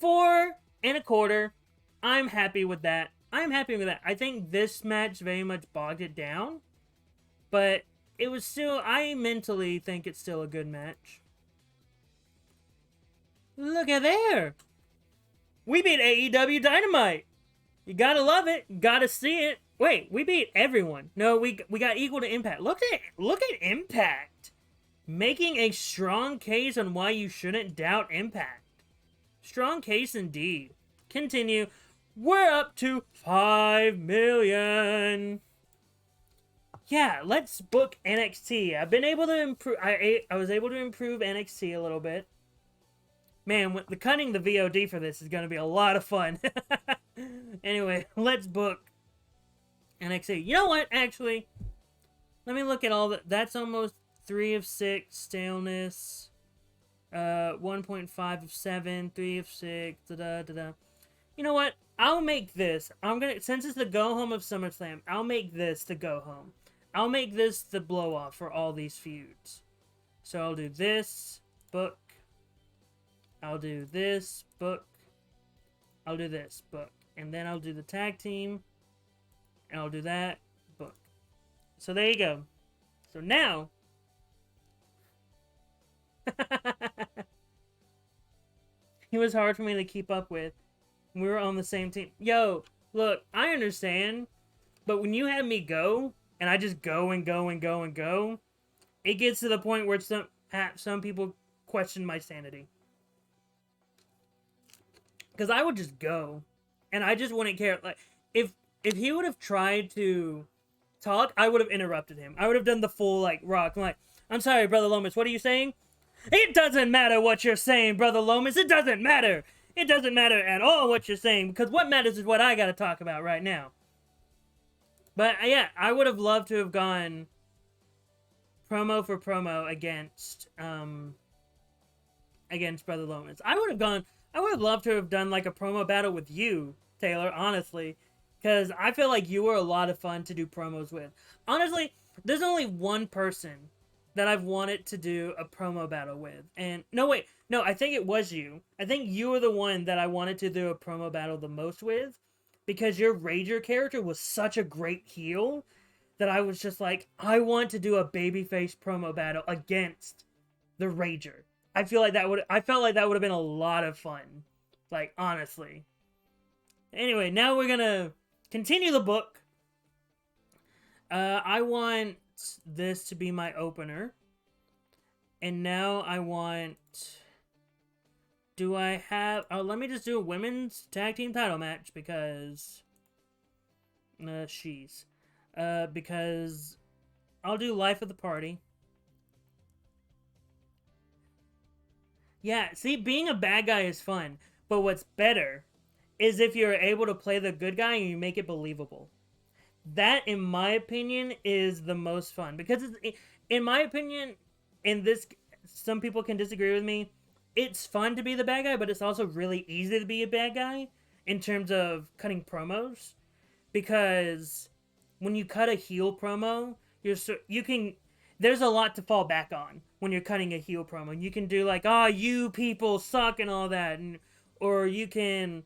4 1/4. I'm happy with that. I think this match very much bogged it down, but it was still, I mentally think it's still a good match. Look at there. We beat AEW Dynamite. You gotta love it. Gotta see it. Wait, we beat everyone. No, we got equal to Impact. Look at Impact. Making a strong case on why you shouldn't doubt Impact. Strong case indeed. Continue. We're up to 5 million. Yeah, let's book NXT. I've been able to improve. I was able to improve NXT a little bit. Man, cutting the VOD for this is going to be a lot of fun. Anyway, let's book NXT. You know what, actually? Let me look at all that. That's almost 3 of 6 staleness. 1.5 of 7. 3 of 6. Da-da-da-da. You know what? I'll make this. Since it's the go-home of SummerSlam, I'll make this the go-home. I'll make this the blow-off for all these feuds. So I'll do this, book. I'll do this, book. I'll do this, book. And then I'll do the tag team. And I'll do that, book. So there you go. So now... It was hard for me to keep up with. We were on the same team. Yo, look, I understand. But when you have me go, and I just go and go and go and go, it gets to the point where some people question my sanity. Because I would just go, and I just wouldn't care. Like, if he would have tried to talk, I would have interrupted him. I would have done the full, like, rock. I'm like, I'm sorry, Brother Lomas, what are you saying? It doesn't matter what you're saying, Brother Lomas. It doesn't matter. It doesn't matter at all what you're saying, because what matters is what I got to talk about right now. But, yeah, I would have loved to have gone promo for promo against Brother Lomas. I would have loved to have done, like, a promo battle with you, Taylor, honestly. Because I feel like you were a lot of fun to do promos with. Honestly, there's only one person that I've wanted to do a promo battle with. And, no, I think it was you. I think you were the one that I wanted to do a promo battle the most with. Because your Rager character was such a great heel that I was just like, I want to do a babyface promo battle against the Rager. I felt like that would have been a lot of fun. Like, honestly. Anyway, now we're gonna continue the book. I want this to be my opener. And now I want... Do I have... Oh, let me just do a women's tag team title match because... she's... because I'll do life of the party. Yeah, see, being a bad guy is fun, but what's better is if you're able to play the good guy and you make it believable. That, in my opinion, is the most fun because, in my opinion, in this, some people can disagree with me. It's fun to be the bad guy, but it's also really easy to be a bad guy in terms of cutting promos because when you cut a heel promo, you can there's a lot to fall back on when you're cutting a heel promo. You can do like, "Oh, you people suck" and all that, or you can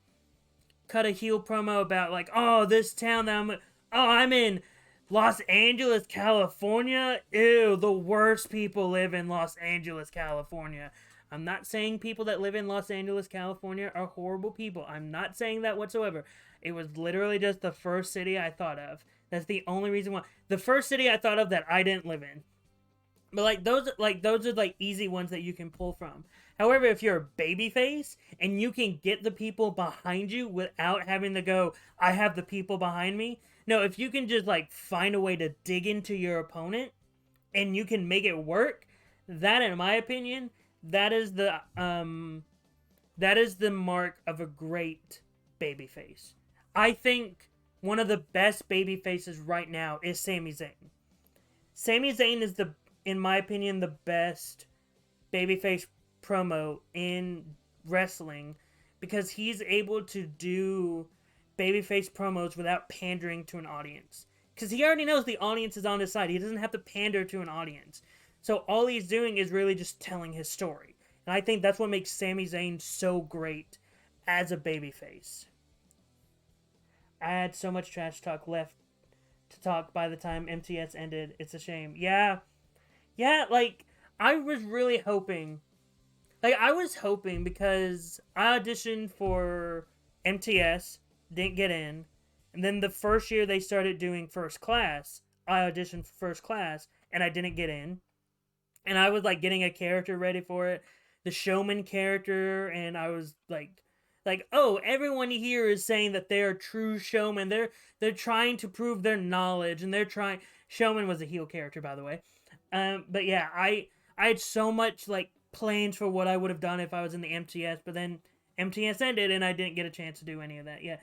cut a heel promo about like, "Oh, this town that I'm in Los Angeles, California. Ew, the worst people live in Los Angeles, California." I'm not saying people that live in Los Angeles, California are horrible people. I'm not saying that whatsoever. It was literally just the first city I thought of. That's the only reason why. The first city I thought of that I didn't live in. But those are like easy ones that you can pull from. However, if you're a babyface and you can get the people behind you without having to go, I have the people behind me. No, if you can just like find a way to dig into your opponent and you can make it work, that in my opinion, that is the mark of a great babyface. I think one of the best babyfaces right now is Sami Zayn. Sami Zayn is in my opinion, the best babyface promo in wrestling because he's able to do babyface promos without pandering to an audience. Because he already knows the audience is on his side. He doesn't have to pander to an audience. So all he's doing is really just telling his story. And I think that's what makes Sami Zayn so great as a babyface. I had so much trash talk left to talk by the time MTS ended. It's a shame. Yeah, like, I was really hoping. Like, I was hoping because I auditioned for MTS, didn't get in. And then the first year they started doing First Class, I auditioned for First Class, and I didn't get in. And I was, like, getting a character ready for it. The showman character, and I was, like, oh, everyone here is saying that they're true showmen. They're trying to prove their knowledge, and they're trying... Showman was a heel character, by the way. But yeah, I had so much like plans for what I would have done if I was in the MTS, but then MTS ended and I didn't get a chance to do any of that. Yeah,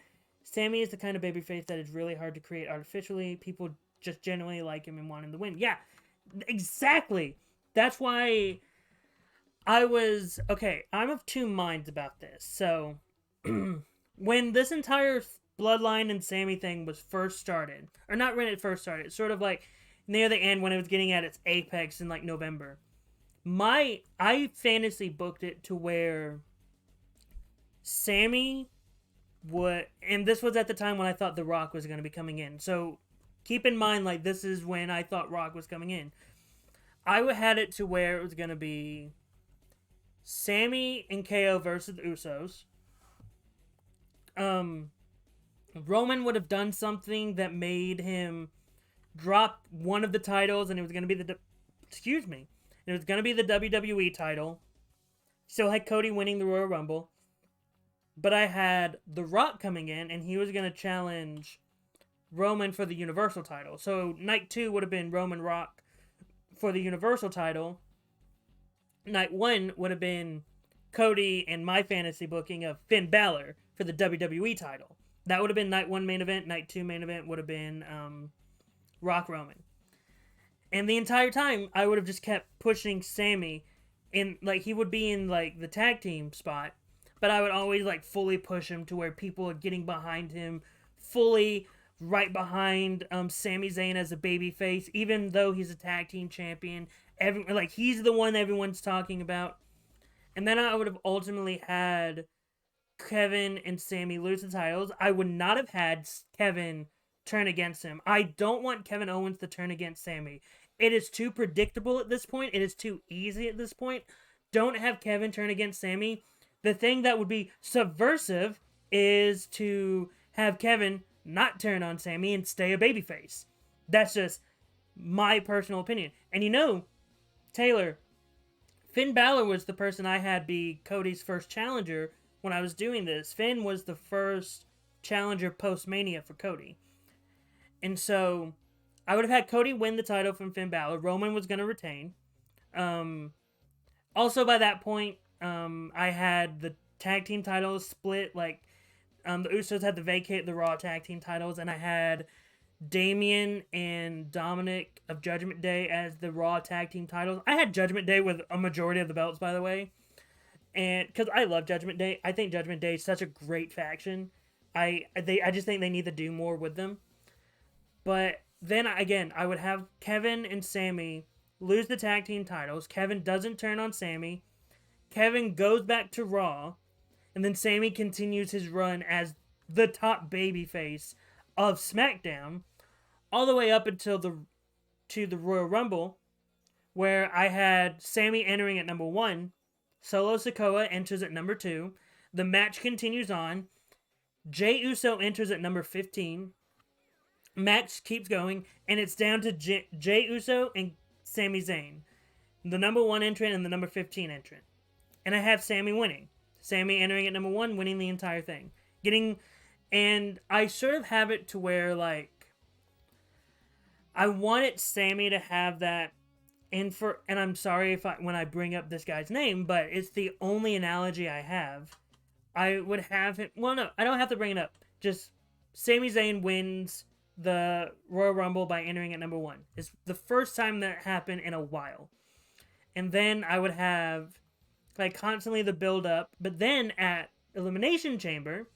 Sammy is the kind of babyface that is really hard to create artificially. People just genuinely like him and want him to win. Yeah, exactly. That's why I was okay. I'm of two minds about this. So when this entire Bloodline and Sammy thing was first started, or not when it first started, sort of like near the end when it was getting at its apex in like November. I fantasy booked it to where Sammy would, and this was at the time when I thought The Rock was going to be coming in. So keep in mind, like, this is when I thought Rock was coming in. I had it to where it was going to be Sammy and KO versus the Usos. Roman would have done something that made him drop one of the titles, and it was going to be it was going to be the WWE title. Still had Cody winning the Royal Rumble. But I had The Rock coming in, and he was going to challenge Roman for the Universal title. So night 2 would have been Roman Rock for the Universal title. Night 1 would have been Cody and my fantasy booking of Finn Balor for the WWE title. That would have been night 1 main event. Night 2 main event would have been Rock Roman. And the entire time, I would have just kept pushing Sammy in, like, he would be in, like, the tag team spot, but I would always, like, fully push him to where people are getting behind him, fully right behind Sami Zayn as a babyface, even though he's a tag team champion. He's the one everyone's talking about. And then I would have ultimately had Kevin and Sammy lose the titles. I would not have had Kevin turn against him. I don't want Kevin Owens to turn against Sammy. It is too predictable at this point. It is too easy at this point. Don't have Kevin turn against Sammy. The thing that would be subversive is to have Kevin not turn on Sammy and stay a babyface. That's just my personal opinion. And you know, Taylor, Finn Balor was the person I had be Cody's first challenger when I was doing this. Finn was the first challenger post-Mania for Cody. And so I would have had Cody win the title from Finn Balor. Roman was going to retain. Also, by that point, I had the tag team titles split. Like, the Usos had to vacate the Raw tag team titles, and I had Damian and Dominic of Judgment Day as the Raw tag team titles. I had Judgment Day with a majority of the belts, by the way. And because I love Judgment Day. I think Judgment Day is such a great faction. I just think they need to do more with them. But then, again, I would have Kevin and Sami lose the tag team titles. Kevin doesn't turn on Sami. Kevin goes back to Raw. And then Sami continues his run as the top babyface of SmackDown. All the way up until the Royal Rumble. Where I had Sami entering at number 1. Solo Sikoa enters at number 2. The match continues on. Jey Uso enters at number 15. Match keeps going, and it's down to Jey Uso and Sami Zayn. The number 1 entrant and the number 15 entrant. And I have Sami winning. Sami entering at number 1, winning the entire thing. And I sort of have it to where, like, I wanted Sami to have that. And I'm sorry when I bring up this guy's name, but it's the only analogy I have. I would have him. Well, no, I don't have to bring it up. Just Sami Zayn wins the Royal Rumble by entering at number 1. It's the first time that happened in a while. And then I would have like constantly the build up. But then at Elimination Chamber,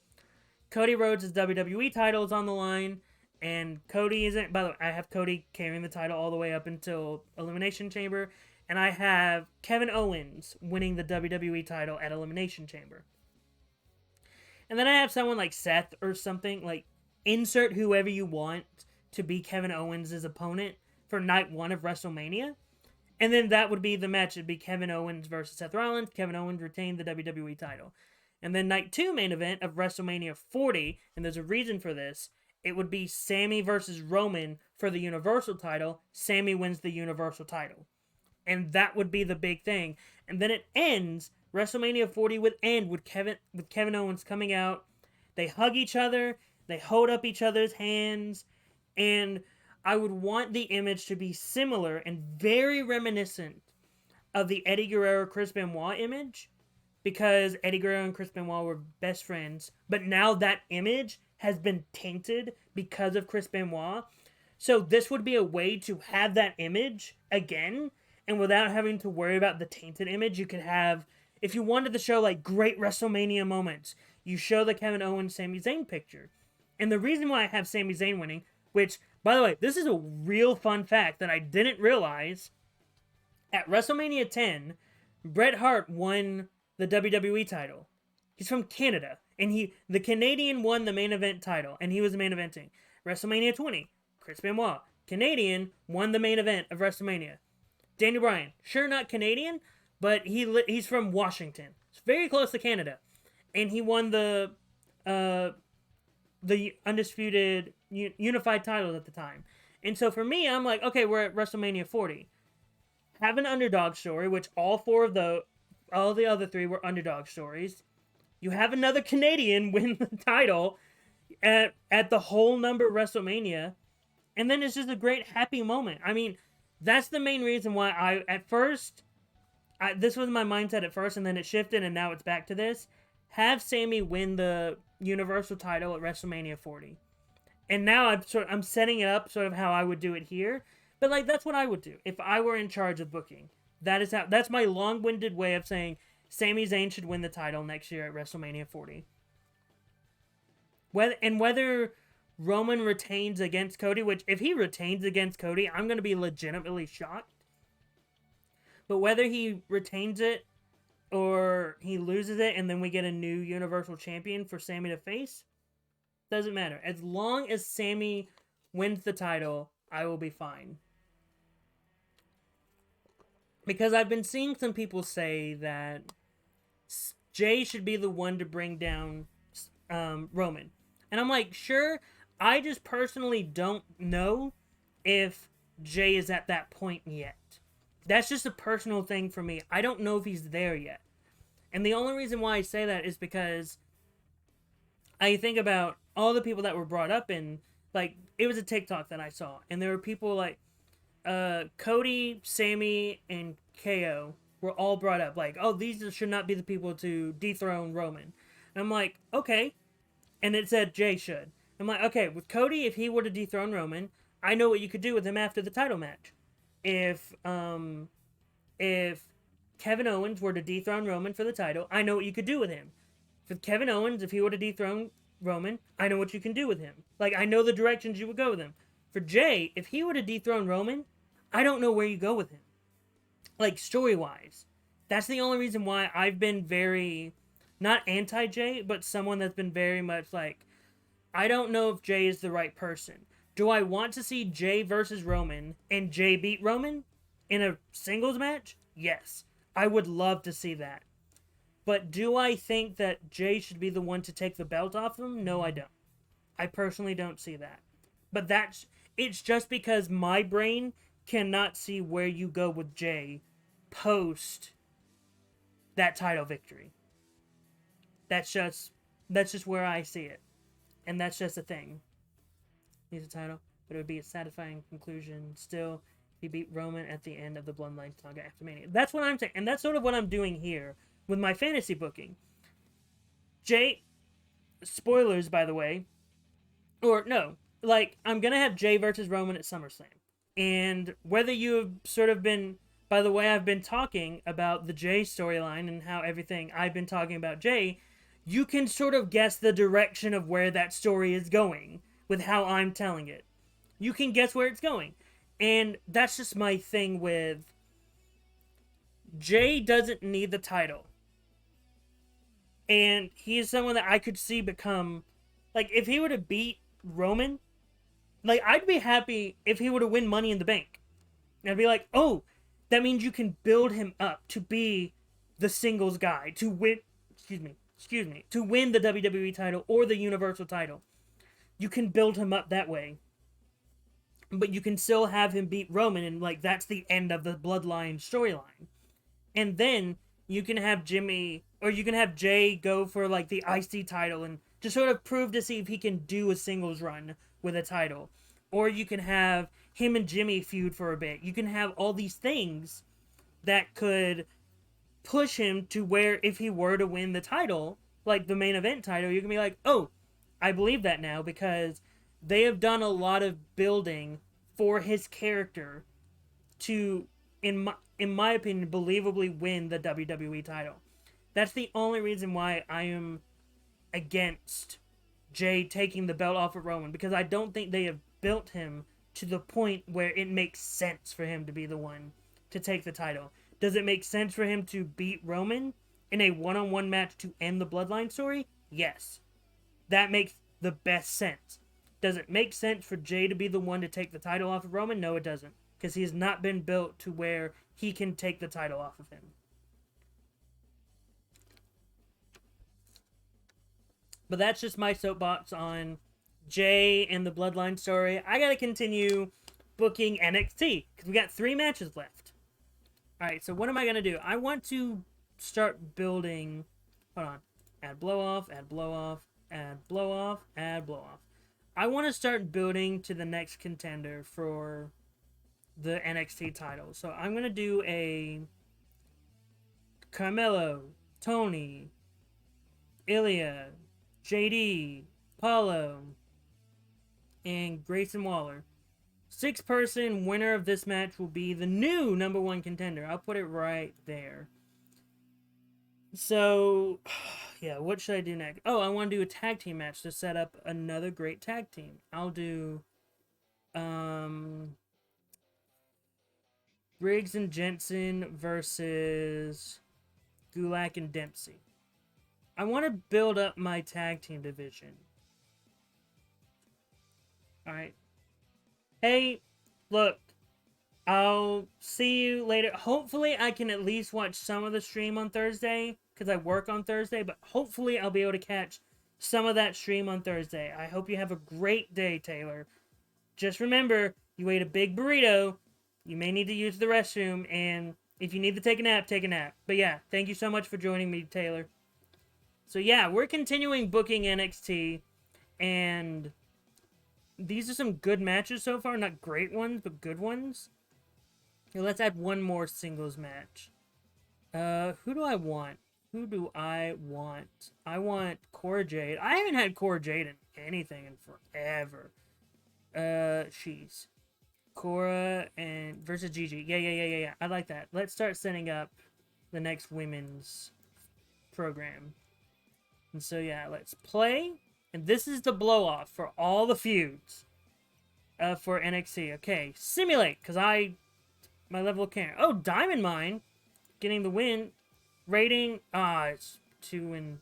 Cody Rhodes' WWE title is on the line. And Cody isn't. By the way, I have Cody carrying the title all the way up until Elimination Chamber. And I have Kevin Owens winning the WWE title at Elimination Chamber. And then I have someone like Seth or something. Like, insert whoever you want to be Kevin Owens' opponent for night 1 of WrestleMania. And then that would be the match. It'd be Kevin Owens versus Seth Rollins. Kevin Owens retained the WWE title. And then night 2 main event of WrestleMania 40. And there's a reason for this. It would be Sami versus Roman for the Universal title. Sami wins the Universal title. And that would be the big thing. And then it ends, WrestleMania 40 would end with Kevin Owens coming out. They hug each other. They hold up each other's hands. And I would want the image to be similar and very reminiscent of the Eddie Guerrero-Chris Benoit image. Because Eddie Guerrero and Chris Benoit were best friends. But now that image has been tainted because of Chris Benoit. So this would be a way to have that image again. And without having to worry about the tainted image, you could have, if you wanted to show like great WrestleMania moments, you show the Kevin Owens Sami Zayn picture. And the reason why I have Sami Zayn winning, which, by the way, this is a real fun fact that I didn't realize. At WrestleMania 10, Bret Hart won the WWE title. He's from Canada. And the Canadian won the main event title. And he was the main eventing. WrestleMania 20, Chris Benoit, Canadian, won the main event of WrestleMania. Daniel Bryan, sure not Canadian, but he's from Washington. It's very close to Canada. And he won the undisputed unified titles at the time. And so for me, I'm like, okay, we're at WrestleMania 40. Have an underdog story, which all the other 3 were underdog stories. You have another Canadian win the title at the whole number WrestleMania. And then it's just a great happy moment. I mean, that's the main reason why this was my mindset at first, and then it shifted, and now it's back to this. Have Sami win the Universal title at WrestleMania 40. And now I'm setting it up sort of how I would do it here. But like, that's what I would do if I were in charge of booking. That's my long-winded way of saying Sami Zayn should win the title next year at WrestleMania 40. Whether Roman retains against Cody, which if he retains against Cody, I'm going to be legitimately shocked. But whether he retains it or he loses it and then we get a new Universal Champion for Sami to face, doesn't matter. As long as Sami wins the title, I will be fine. Because I've been seeing some people say that Jey should be the one to bring down Roman. And I'm like, sure, I just personally don't know if Jey is at that point yet. That's just a personal thing for me. I don't know if he's there yet. And the only reason why I say that is because I think about all the people that were brought up in Like, it was a TikTok that I saw, and there were people like Cody, Sammy, and KO were all brought up. Like, oh, these should not be the people to dethrone Roman. And I'm like, okay. And it said Jey should. I'm like, okay, with Cody, if he were to dethrone Roman, I know what you could do with him after the title match. If Kevin Owens were to dethrone Roman for the title, I know what you could do with him. For Kevin Owens, if he were to dethrone Roman, I know what you can do with him. Like, I know the directions you would go with him. For Jey, if he were to dethrone Roman, I don't know where you go with him. Like, story-wise. That's the only reason why I've been very, not anti-Jey, but someone that's been very much like, I don't know if Jey is the right person. Do I want to see Jey versus Roman and Jey beat Roman in a singles match? Yes. I would love to see that. But do I think that Jey should be the one to take the belt off him? No, I don't. I personally don't see that. But it's just because my brain cannot see where you go with Jey post that title victory. That's just where I see it. And that's just a thing. He's a title, but it would be a satisfying conclusion still. He beat Roman at the end of the Bloodline saga after Mania. That's what I'm saying, and that's sort of what I'm doing here with my fantasy booking. Jey, spoilers by the way, or no, like, I'm gonna have Jey versus Roman at SummerSlam. And whether you have sort of been, by the way I've been talking about the Jey storyline and how everything I've been talking about Jey, you can sort of guess the direction of where that story is going with how I'm telling it. You can guess where it's going. And that's just my thing with Jey doesn't need the title. And he is someone that I could see become, like, if he were to beat Roman, like, I'd be happy if he were to win Money in the Bank. And I'd be like, oh, that means you can build him up to be the singles guy, to win, to win the WWE title or the Universal title. You can build him up that way. But you can still have him beat Roman, and, like, that's the end of the Bloodline storyline. And then you can have Jey go for, like, the IC title and just sort of prove to see if he can do a singles run with a title. Or you can have him and Jimmy feud for a bit. You can have all these things that could push him to where, if he were to win the title, like the main event title, you can be like, oh, I believe that now, because they have done a lot of building for his character to, in my opinion, believably win the WWE title. That's the only reason why I am against Jey taking the belt off of Roman, because I don't think they have built him to the point where it makes sense for him to be the one to take the title. Does it make sense for him to beat Roman in a one-on-one match to end the Bloodline story? Yes. That makes the best sense. Does it make sense for Jey to be the one to take the title off of Roman? No, it doesn't. Because he has not been built to where he can take the title off of him. But that's just my soapbox on Jey and the Bloodline story. I gotta continue booking NXT, because we got 3 matches left. Alright, so what am I gonna do? I want to start building... Hold on. Add blow off, add blow off, add blow off, add blow off. I want to start building to the next contender for the NXT title. So I'm going to do a Carmelo, Tony, Ilya, JD, Paulo, and Grayson Waller. 6-person winner of this match will be the new number 1 contender. I'll put it right there. So, yeah, what should I do next? Oh, I want to do a tag team match to set up another great tag team. I'll do Briggs and Jensen versus Gulak and Dempsey. I want to build up my tag team division. Alright. Hey, look. I'll see you later. Hopefully, I can at least watch some of the stream on Thursday, because I work on Thursday, but hopefully I'll be able to catch some of that stream on Thursday. I hope you have a great day, Taylor. Just remember, you ate a big burrito, you may need to use the restroom, and if you need to take a nap, take a nap. But yeah, thank you so much for joining me, Taylor. So yeah, we're continuing booking NXT, and these are some good matches so far. Not great ones, but good ones. Okay, let's add one more singles match. Who do I want? Who do I want? I want Cora Jade. I haven't had Cora Jade in anything in forever. She's Cora and versus Gigi. Yeah. I like that. Let's start setting up the next women's program. And so yeah, let's play. And this is the blow off for all the feuds. For NXT. Okay, simulate, because my level of care. Oh, Diamond Mine getting the win. Rating, it's 2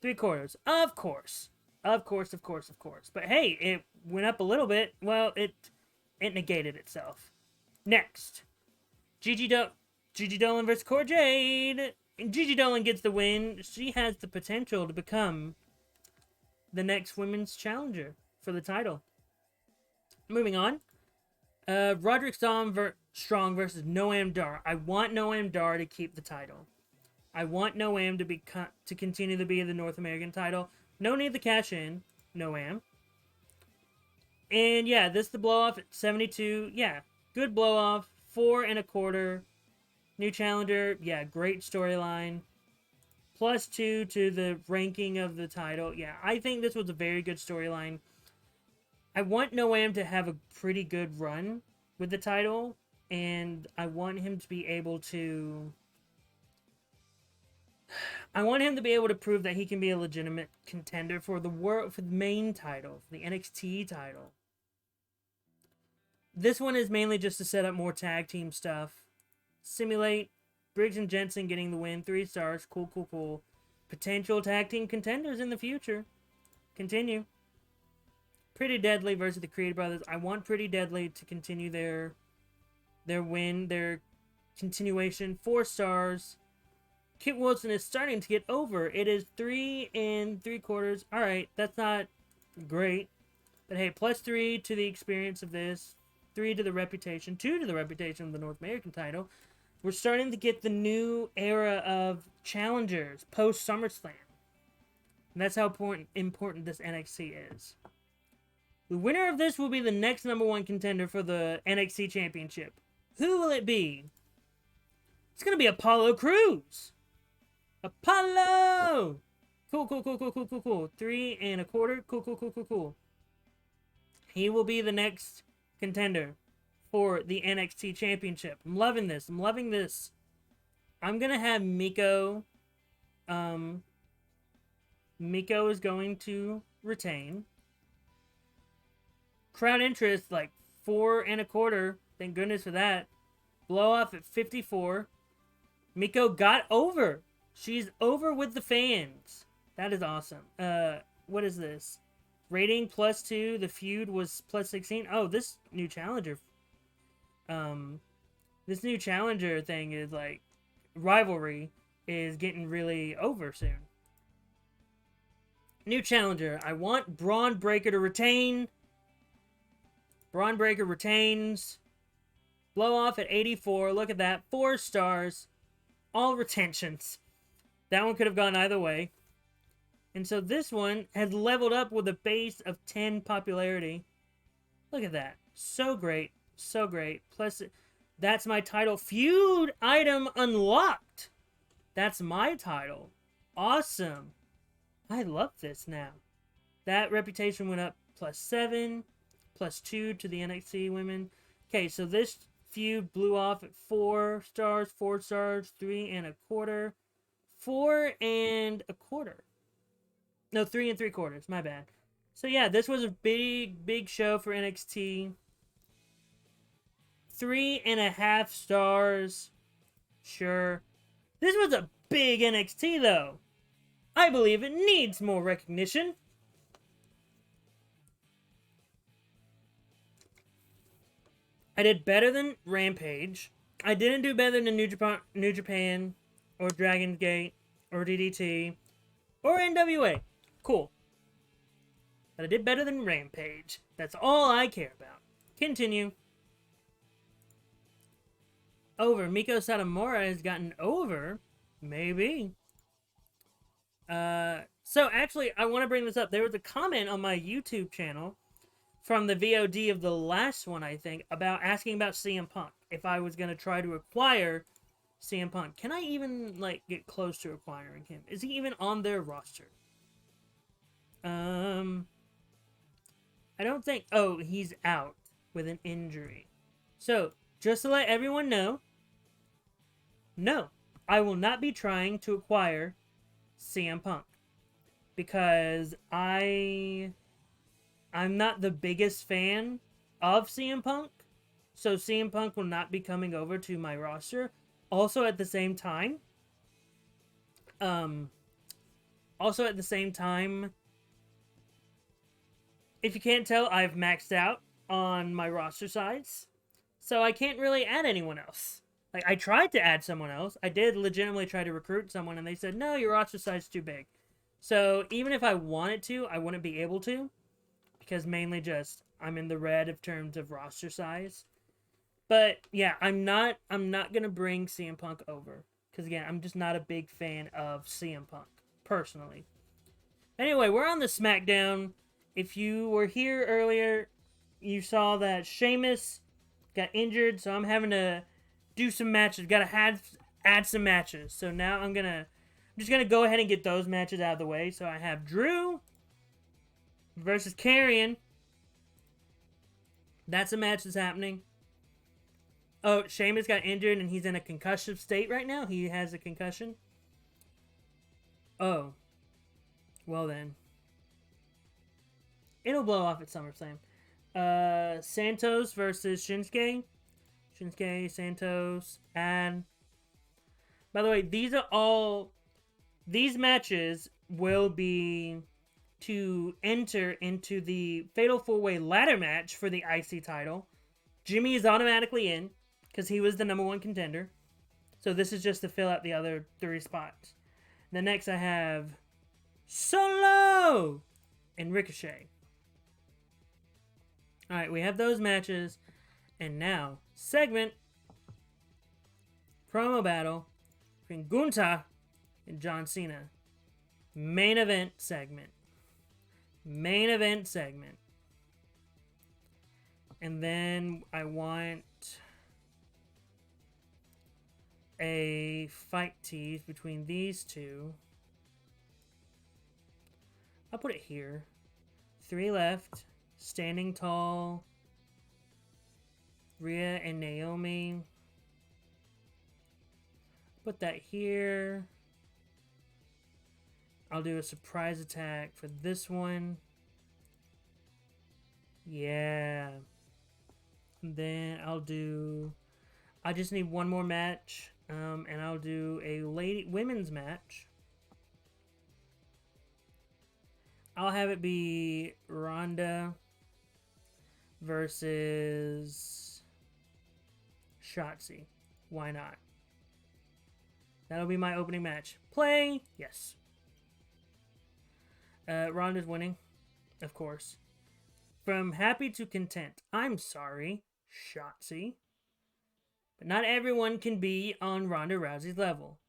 3/4. Of course. But hey, it went up a little bit. Well, it negated itself. Next, Gigi Dolan versus Cora Jade. And Gigi Dolan gets the win. She has the potential to become the next women's challenger for the title. Moving on. Roderick Strong versus Noam Dar. I want Noam Dar to keep the title. I want Noam to continue to be the North American title. No need to cash in, Noam. And yeah, this is the blow off at 72. Yeah, good blow off. 4 1/4. New challenger. Yeah, great storyline. +2 to the ranking of the title. Yeah, I think this was a very good storyline. I want Noam to have a pretty good run with the title, and I want him to be able to prove that he can be a legitimate contender for the main title, for the NXT title. This one is mainly just to set up more tag team stuff. Simulate. Briggs and Jensen getting the win. 3 stars. Cool. Potential tag team contenders in the future. Continue. Pretty Deadly versus the Creed Brothers. I want Pretty Deadly to continue their win, their continuation. 4 stars. Kit Wilson is starting to get over. It is 3 3/4. Alright, that's not great. But hey, +3 to the experience of this. 3 to the reputation. 2 to the reputation of the North American title. We're starting to get the new era of challengers post SummerSlam. And that's how important this NXT is. The winner of this will be the next #1 contender for the NXT Championship. Who will it be? It's going to be Apollo Crews. Apollo! Cool. 3 1/4. Cool. He will be the next contender for the NXT Championship. I'm loving this. I'm going to have Miko. Miko is going to retain. Crowd interest, 4 1/4. Thank goodness for that. Blow off at 54. Miko got over. She's over with the fans. That is awesome. What is this? Rating +2. The feud was +16. Oh, this new challenger. This new challenger thing is rivalry is getting really over soon. New challenger. I want Braun Breaker to retain. Braun Breaker retains. Blow off at 84. Look at that. 4 stars. All retentions. That one could have gone either way. And so this one has leveled up with a base of 10 popularity. Look at that. So great. Plus, that's my title. Feud item unlocked. That's my title. Awesome. I love this now. That reputation went up +7. +2 to the NXT women. Okay, so this feud blew off at 4 stars, 4 stars, 3 1/4, 4 1/4. No, 3 3/4. My bad. So yeah, this was a big show for NXT. 3.5 stars. Sure. This was a big NXT though. I believe it needs more recognition. I did better than Rampage. I didn't do better than New Japan, or Dragon's Gate, or DDT, or NWA. Cool. But I did better than Rampage. That's all I care about. Continue. Over. Miko Satomura has gotten over. Maybe. So actually, I want to bring this up. There was a comment on my YouTube channel from the VOD of the last one, I think, about asking about CM Punk. If I was going to try to acquire CM Punk. Can I even, like, get close to acquiring him? Is he even on their roster? I don't think... Oh, he's out with an injury. So, just to let everyone know, no, I will not be trying to acquire CM Punk. Because I'm not the biggest fan of CM Punk. So CM Punk will not be coming over to my roster. Also at the same time, if you can't tell, I've maxed out on my roster size. So I can't really add anyone else. Like, I tried to add someone else. I did legitimately try to recruit someone, and they said, no, your roster size is too big. So even if I wanted to, I wouldn't be able to. Because mainly just, I'm in the red in terms of roster size. But, yeah, I'm not going to bring CM Punk over. Because, again, I'm just not a big fan of CM Punk, personally. Anyway, we're on the SmackDown. If you were here earlier, you saw that Sheamus got injured, so I'm having to do some matches. Got to add some matches. So now I'm just going to go ahead and get those matches out of the way. So I have Drew versus Karrion. That's a match that's happening. Oh, Sheamus got injured and he's in a concussive state right now. He has a concussion. Oh. Well then. It'll blow off at SummerSlam. Santos versus Shinsuke. Shinsuke, Santos, and... By the way, these matches will be to enter into the Fatal 4-Way ladder match for the IC title. Jimmy is automatically in, because he was the #1 contender. So this is just to fill out the other 3 spots. Then next I have Solo and Ricochet. Alright, we have those matches. And now, segment. Promo battle between Gunther and John Cena. Main event segment. Main event segment. And then I want a fight tease between these two. I'll put it here. 3 left. Standing tall. Rhea and Naomi. Put that here. I'll do a surprise attack for this one. Yeah. And then I just need one more match. And I'll do a women's match. I'll have it be Ronda versus Shotzi. Why not? That'll be my opening match. Play! Yes. Ronda's winning. Of course. From happy to content. I'm sorry, Shotzi. But not everyone can be on Ronda Rousey's level.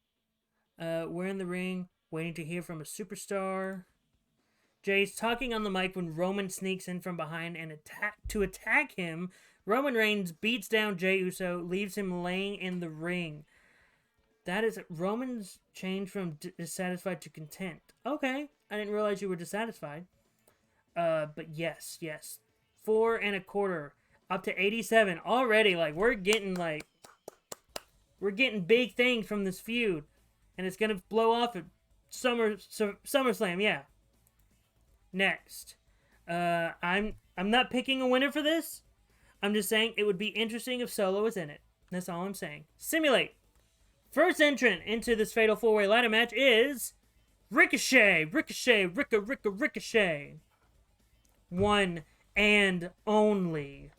We're in the ring, waiting to hear from a superstar. Jey's talking on the mic when Roman sneaks in from behind and attack him. Roman Reigns beats down Jey Uso, leaves him laying in the ring. That is Roman's changed from dissatisfied to content. Okay, I didn't realize you were dissatisfied. But yes. 4 1/4 up to 87 already. Like we're getting big things from this feud, and it's gonna blow off at SummerSlam. Yeah. Next, I'm not picking a winner for this. I'm just saying it would be interesting if Solo was in it. That's all I'm saying. Simulate. First entrant into this Fatal 4-Way ladder match is Ricochet. Ricochet. One and only.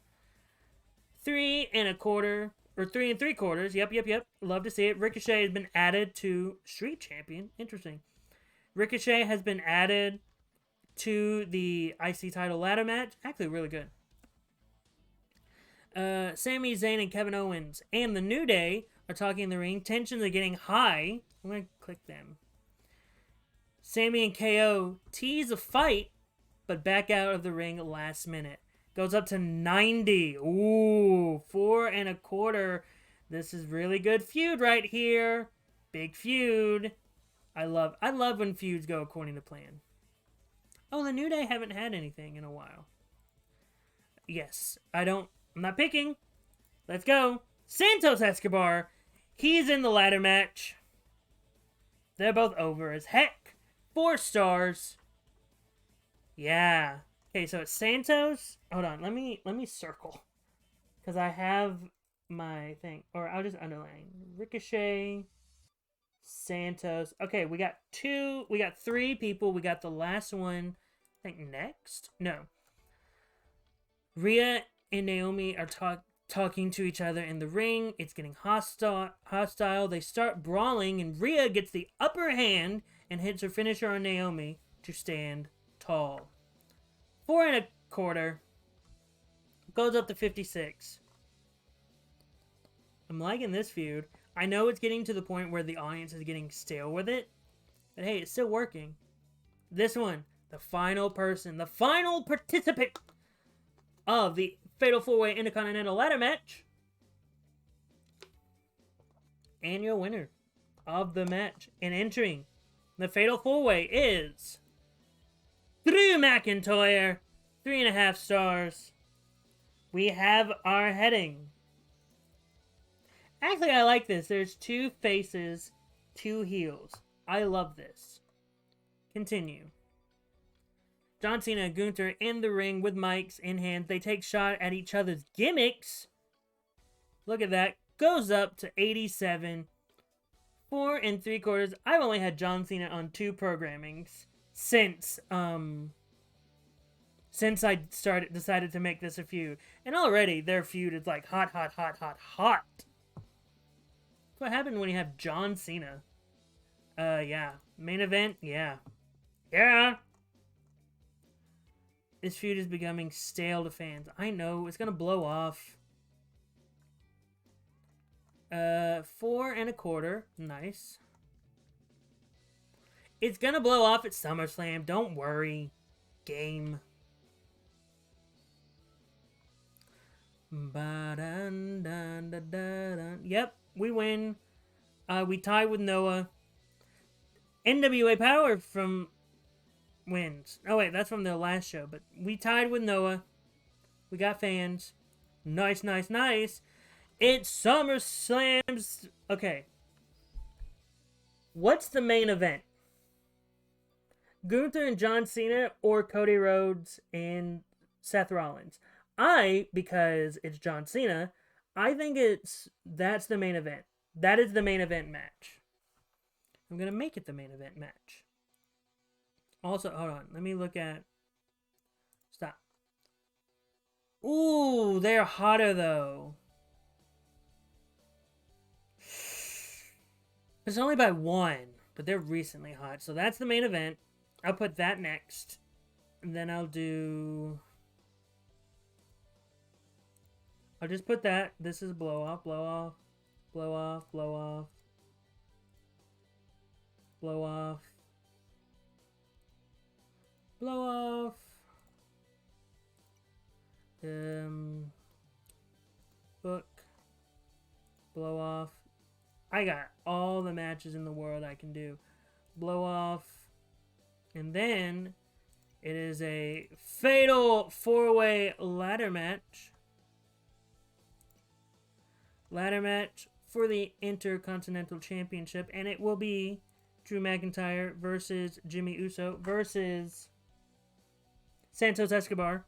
3 1/4 or 3 3/4. Yep. Love to see it. Ricochet has been added to Street Champion. Interesting. Ricochet has been added to the IC title ladder match. Actually, really good. Sami Zayn and Kevin Owens and the New Day are talking in the ring. Tensions are getting high. I'm going to click them. Sami and KO tease a fight, but back out of the ring last minute. Goes up to 90. Ooh, 4.25. This is really good feud right here. Big feud. I love when feuds go according to plan. Oh, the New Day haven't had anything in a while. Yes, I'm not picking. Let's go. Santos Escobar. He's in the ladder match. They're both over as heck. 4 stars. Yeah. Okay, so it's Santos. Hold on, let me circle. Because I have my thing. Or I'll just underline. Ricochet. Santos. Okay, we got 3 people. We got the last one, I think, next? No. Rhea and Naomi are talking to each other in the ring. It's getting hostile. They start brawling, and Rhea gets the upper hand and hits her finisher on Naomi to stand tall. 4.25. Goes up to 56. I'm liking this feud. I know it's getting to the point where the audience is getting stale with it, but hey, it's still working. This one, the final person, the final participant of the Fatal 4-Way Intercontinental Ladder Match. And your winner of the match and entering the Fatal 4-Way is Drew McIntyre. 3.5 stars. We have our heading. Actually, I like this. There's 2 faces, 2 heels. I love this. Continue. John Cena and Gunther in the ring with mics in hand. They take shot at each other's gimmicks. Look at that. Goes up to 87. 4.75. I've only had John Cena on 2 programmings since I decided to make this a feud. And already their feud is like hot. What happened when you have John Cena? Yeah. Main event? Yeah. Yeah. This feud is becoming stale to fans. I know. It's gonna blow off. 4.25. Nice. It's gonna blow off at SummerSlam. Don't worry. Game. Yep, we win. We tied with Noah. NWA Power from wins. Oh wait, that's from their last show. But we tied with Noah. We got fans. Nice. It's SummerSlam's. Okay. What's the main event? Gunther and John Cena or Cody Rhodes and Seth Rollins? Because it's John Cena, I think that's the main event. That is the main event match. I'm going to make it the main event match. Also, hold on. Let me look at... Stop. Ooh, they're hotter, though. It's only by 1, but they're recently hot. So that's the main event. I'll put that next. And then I'll just put that. This is blow off. Blow off. Book. Blow off. I got all the matches in the world I can do. Blow off. And then it is a fatal 4-way ladder match. Ladder match for the Intercontinental Championship. And it will be Drew McIntyre versus Jimmy Uso versus Santos Escobar.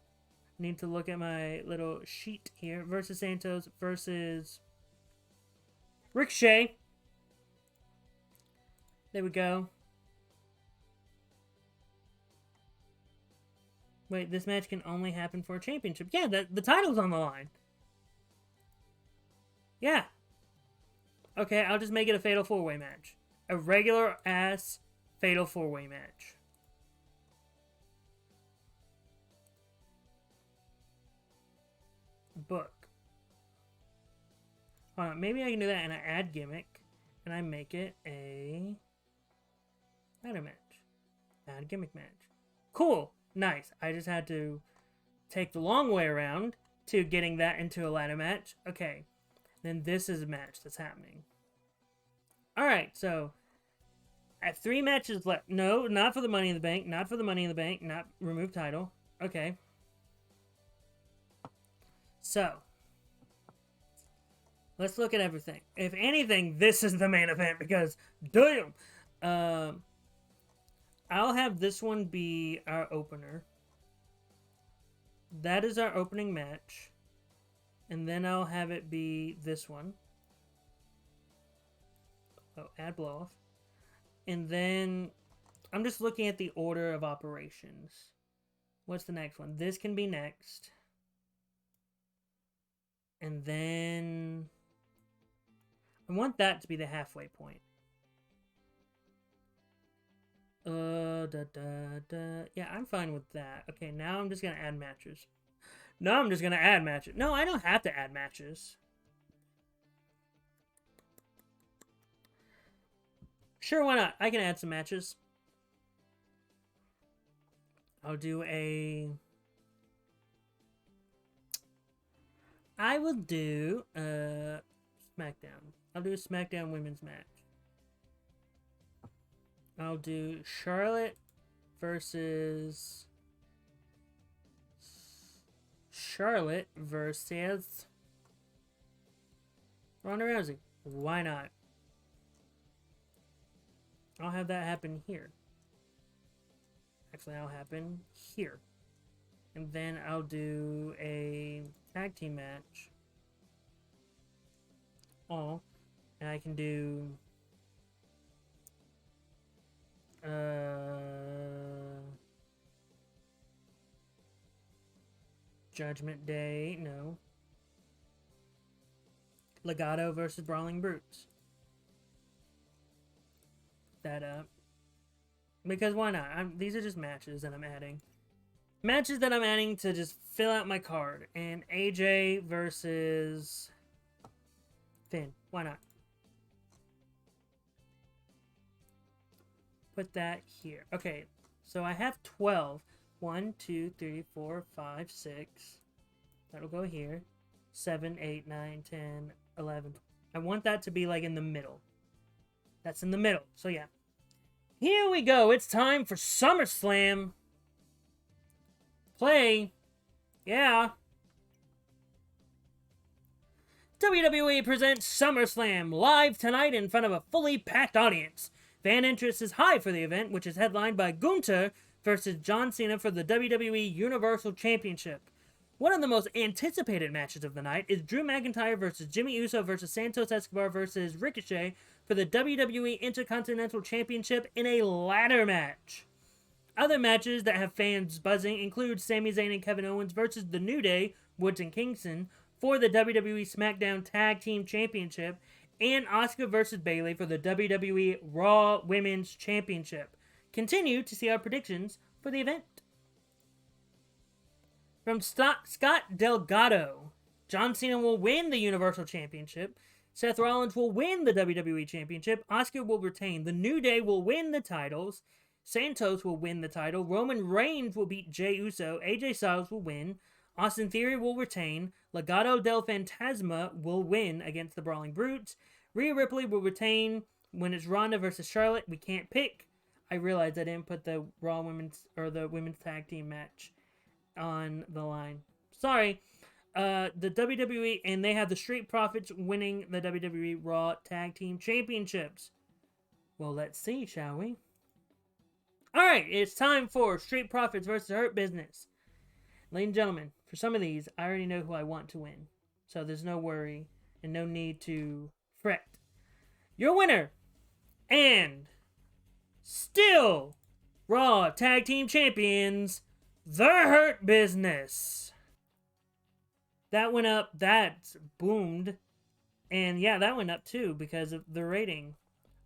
Need to look at my little sheet here. Versus Santos versus Ricochet. There we go. Wait, this match can only happen for a championship. Yeah, the title's on the line. Yeah. Okay, I'll just make it a fatal 4-way match. A regular ass fatal 4-way match. Book. Hold on, maybe I can do that and I add gimmick. And I make it a ladder match. Add gimmick match. Cool. Nice. I just had to take the long way around to getting that into a ladder match. Okay, then this is a match that's happening. Alright, so I have 3 matches left. No, not for the Money in the Bank. Not for the Money in the Bank. Not remove title. Okay. So, let's look at everything. If anything, this is the main event because, damn! I'll have this one be our opener. That is our opening match. And then I'll have it be this one. Oh, add blow off. And then I'm just looking at the order of operations. What's the next one? This can be next. And then I want that to be the halfway point. Yeah, I'm fine with that. Okay, now I'm just gonna add matches. No, I'm just gonna add matches. No, I don't have to add matches. Sure, why not? I can add some matches. I'll do a... I will do SmackDown. I'll do a SmackDown women's match. I'll do Charlotte versus Ronda Rousey. Why not? I'll have that happen here. Actually, I'll happen here. And then I'll do a tag team match. And I can do... Judgment Day, no. Legado versus Brawling Brutes. That up. Because why not? These are just matches that I'm adding. Matches that I'm adding to just fill out my card. And AJ versus Finn. Why not? Put that here. Okay, so I have 12. 1, 2, 3, 4, 5, 6. That'll go here. 7, 8, 9, 10, 11. I want that to be like in the middle. That's in the middle. So yeah. Here we go. It's time for SummerSlam. Play. Yeah. WWE presents SummerSlam live tonight in front of a fully packed audience. Fan interest is high for the event, which is headlined by Gunther versus John Cena for the WWE Universal Championship. One of the most anticipated matches of the night is Drew McIntyre versus Jimmy Uso versus Santos Escobar versus Ricochet for the WWE Intercontinental Championship in a ladder match. Other matches that have fans buzzing include Sami Zayn and Kevin Owens versus The New Day, Woods and Kingston, for the WWE SmackDown Tag Team Championship, and Asuka versus Bayley for the WWE Raw Women's Championship. Continue to see our predictions for the event. From Scott Delgado, John Cena will win the Universal Championship. Seth Rollins will win the WWE Championship. Asuka will retain. The New Day will win the titles. Santos will win the title. Roman Reigns will beat Jey Uso. AJ Styles will win. Austin Theory will retain. Legado del Fantasma will win against the Brawling Brutes. Rhea Ripley will retain when it's Ronda versus Charlotte. We can't pick. I realized I didn't put the Raw Women's or the Women's Tag Team match on the line. Sorry. The WWE, and they have the Street Profits winning the WWE Raw Tag Team Championships. Well, let's see, shall we? Alright, it's time for Street Profits versus Hurt Business. Ladies and gentlemen, for some of these, I already know who I want to win. So there's no worry and no need to fret. Your winner, and still Raw Tag Team Champions, The Hurt Business. That went up, that boomed. And yeah, that went up too because of the rating.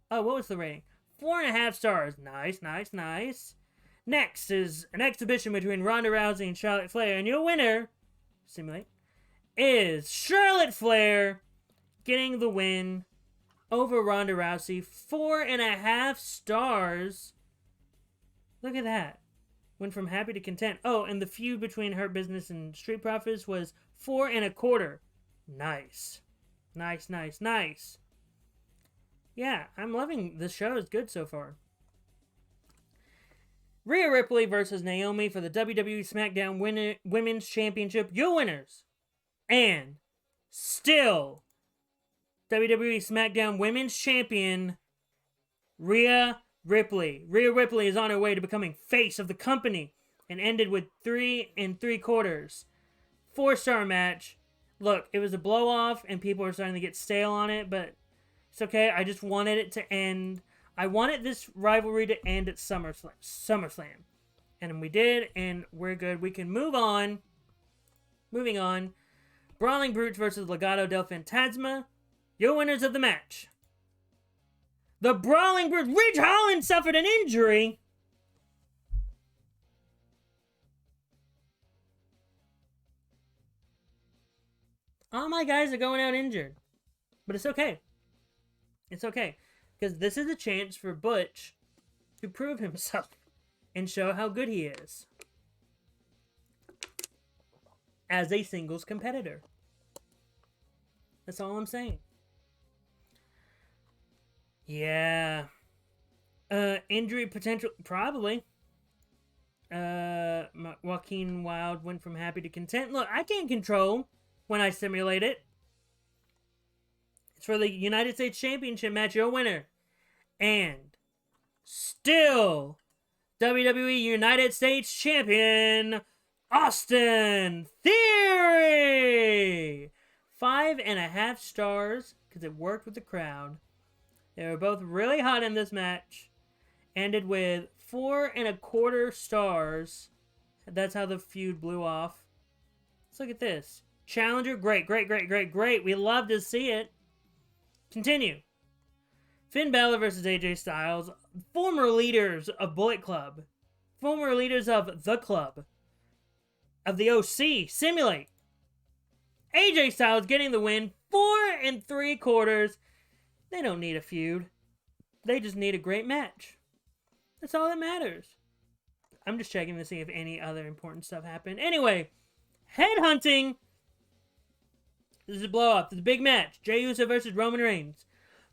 Oh, what was the rating? 4.5 stars. Nice, nice, nice. Next is an exhibition between Ronda Rousey and Charlotte Flair. And your winner, simulate, is Charlotte Flair getting the win over Ronda Rousey. 4.5 stars. Look at that. Went from happy to content. Oh, and the feud between Hurt Business and Street Profits was 4.25. Nice. Nice, nice, nice. Yeah, I'm loving this show. It's good so far. Rhea Ripley versus Naomi for the WWE SmackDown Women's Championship. Your winners. And still WWE SmackDown Women's Champion Rhea Ripley. Rhea Ripley is on her way to becoming face of the company and ended with 3 3/4. 4-star match. Look, it was a blow off and people are starting to get stale on it, but it's okay. I just wanted it to end. I wanted this rivalry to end at SummerSlam. And we did, and we're good. We can move on. Moving on. Brawling Brutes versus Legado del Fantasma. Your winners of the match. The Brawling Brutes. Ridge Holland suffered an injury. All my guys are going out injured. But it's okay. It's okay. Because this is a chance for Butch to prove himself and show how good he is as a singles competitor. That's all I'm saying. Yeah. Injury potential, probably. Joaquin Wilde went from happy to content. Look, I can't control when I simulate it. It's for the United States Championship match, your winner. And still WWE United States Champion, Austin Theory. 5.5 stars because it worked with the crowd. They were both really hot in this match. Ended with 4.25 stars. That's how the feud blew off. Let's look at this. Challenger, great. We love to see it. Continue. Finn Balor versus AJ Styles. Former leaders of Bullet Club. Former leaders of The Club. Of the OC. Simulate. AJ Styles getting the win. 4 3/4. They don't need a feud. They just need a great match. That's all that matters. I'm just checking to see if any other important stuff happened. Anyway, headhunting. This is a blow up. This is a big match. Jey Uso versus Roman Reigns.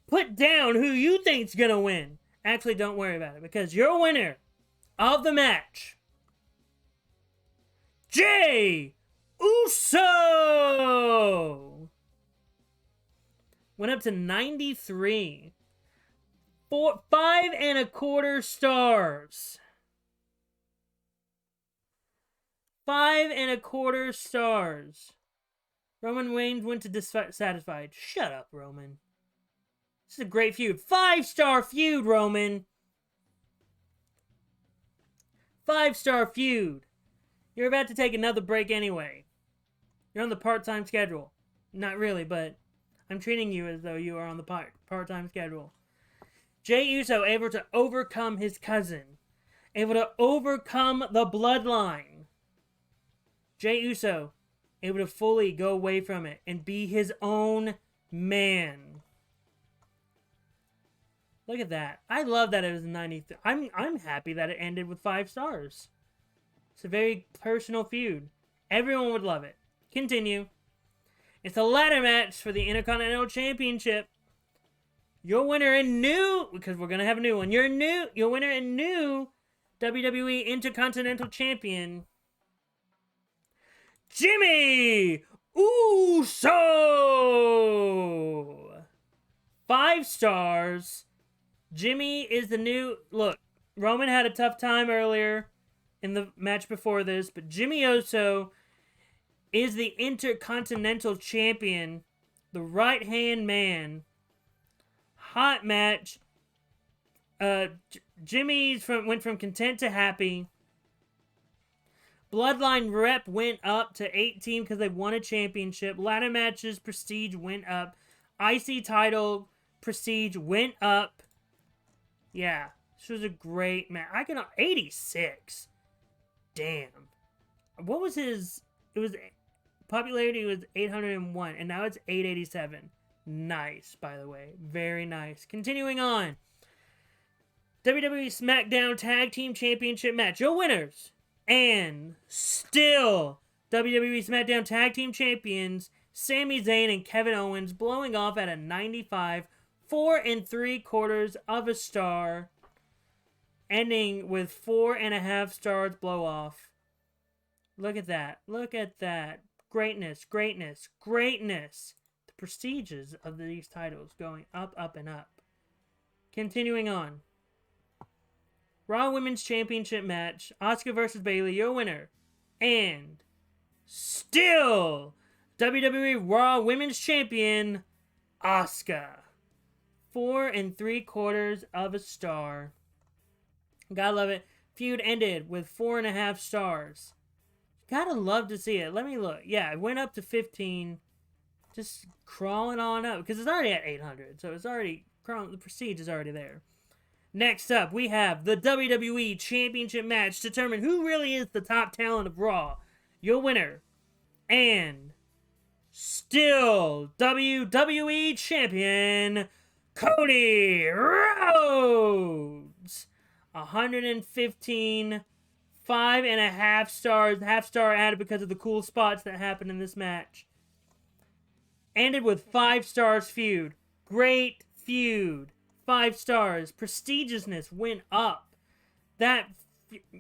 Put down who you think's gonna win. Actually, don't worry about it because your winner of the match, Jey Uso, went up to 93. 5.25 stars. 5.25 stars. Roman Reigns went to dissatisfied. Shut up, Roman. This is a great feud. 5-star feud, Roman. 5-star feud. You're about to take another break anyway. You're on the part-time schedule. Not really, but I'm treating you as though you are on the part-time schedule. Jey Uso able to overcome his cousin. Able to overcome the bloodline. Jey Uso able to fully go away from it and be his own man. Look at that. I love that it was 93. I'm happy that it ended with 5 stars. It's a very personal feud. Everyone would love it. Continue. It's a ladder match for the Intercontinental Championship. Your winner and new, because we're gonna have a new one. Your winner and new WWE Intercontinental Champion, Jimmy Uso. 5 stars. Jimmy is the new... Look, Roman had a tough time earlier in the match before this, but Jimmy Uso is the Intercontinental Champion, the right-hand man. Hot match. Jimmy went from content to happy. Bloodline rep went up to 18 because they won a championship. Ladder matches prestige went up. IC title prestige went up. Yeah, this was a great match. 86. Damn. What was his? It was popularity was 801, and now it's 887. Nice, by the way. Very nice. Continuing on. WWE SmackDown Tag Team Championship match. Your winners. And still, WWE SmackDown Tag Team Champions Sami Zayn and Kevin Owens blowing off at a 95, 4.75 of a star, ending with 4.5 stars blow off. Look at that. Look at that. Greatness, greatness, greatness. The prestiges of these titles going up, up, and up. Continuing on. Raw Women's Championship match. Asuka versus Bayley, your winner. And still, WWE Raw Women's Champion, Asuka. 4.75 of a star. Gotta love it. Feud ended with 4.5 stars. Gotta love to see it. Let me look. Yeah, it went up to 15. Just crawling on up. Because it's already at 800. So it's already crawling. The prestige is already there. Next up, we have the WWE Championship match to determine who really is the top talent of Raw. Your winner. And still WWE Champion, Cody Rhodes. 115, 5.5 stars. Half star added because of the cool spots that happened in this match. Ended with 5 stars feud. Great feud. 5 stars. Prestigiousness went up. That,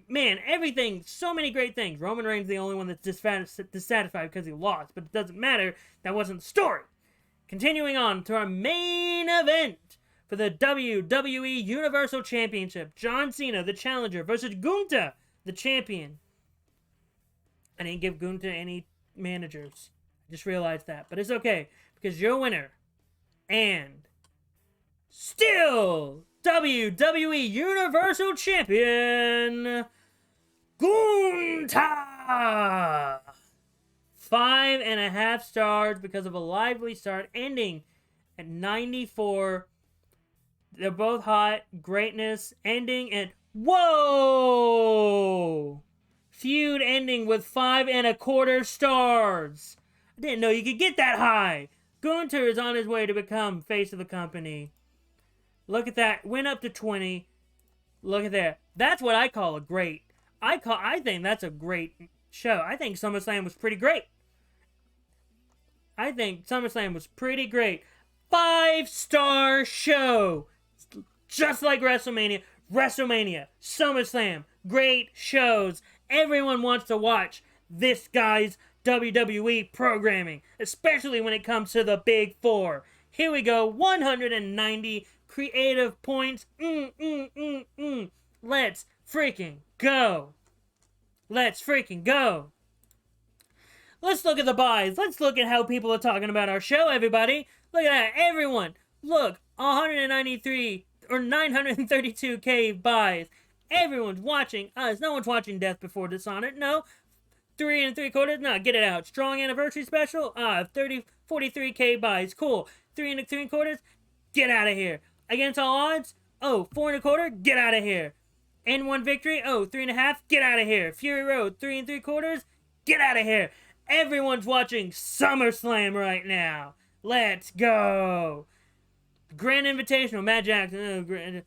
man, everything, so many great things. Roman Reigns the only one that's dissatisfied because he lost, but it doesn't matter. That wasn't the story. Continuing on to our main event for the WWE Universal Championship. John Cena, the challenger, versus Gunther, the champion. I didn't give Gunther any managers. I just realized that. But it's okay, because you're a winner. And still WWE Universal Champion, Gunther. 5.5 stars because of a lively start, ending at 94. They're both hot. Greatness. Ending at, whoa! Feud ending with 5.25 stars. I didn't know you could get that high. Gunther is on his way to become face of the company. Look at that. Went up to 20. Look at that. That's what I call a great. I think that's a great show. I think SummerSlam was pretty great. 5-star show. Just like WrestleMania. SummerSlam. Great shows. Everyone wants to watch this guy's WWE programming. Especially when it comes to the Big Four. Here we go. 190 creative points. Let's freaking go. Let's look at the buys. Let's look at how people are talking about our show, everybody. Look at that. Everyone. Look. 193 or 932K buys. Everyone's watching us. No one's watching Death Before Dishonored. No. 3.75. No, get it out. Strong Anniversary Special. 43K buys. Cool. 3.75. Get out of here. Against All Odds. 4.25. Get out of here. N1 Victory. 3.5. Get out of here. Fury Road. 3.75. Get out of here. Everyone's watching SummerSlam right now. Let's go. Grand Invitational. Matt Jackson.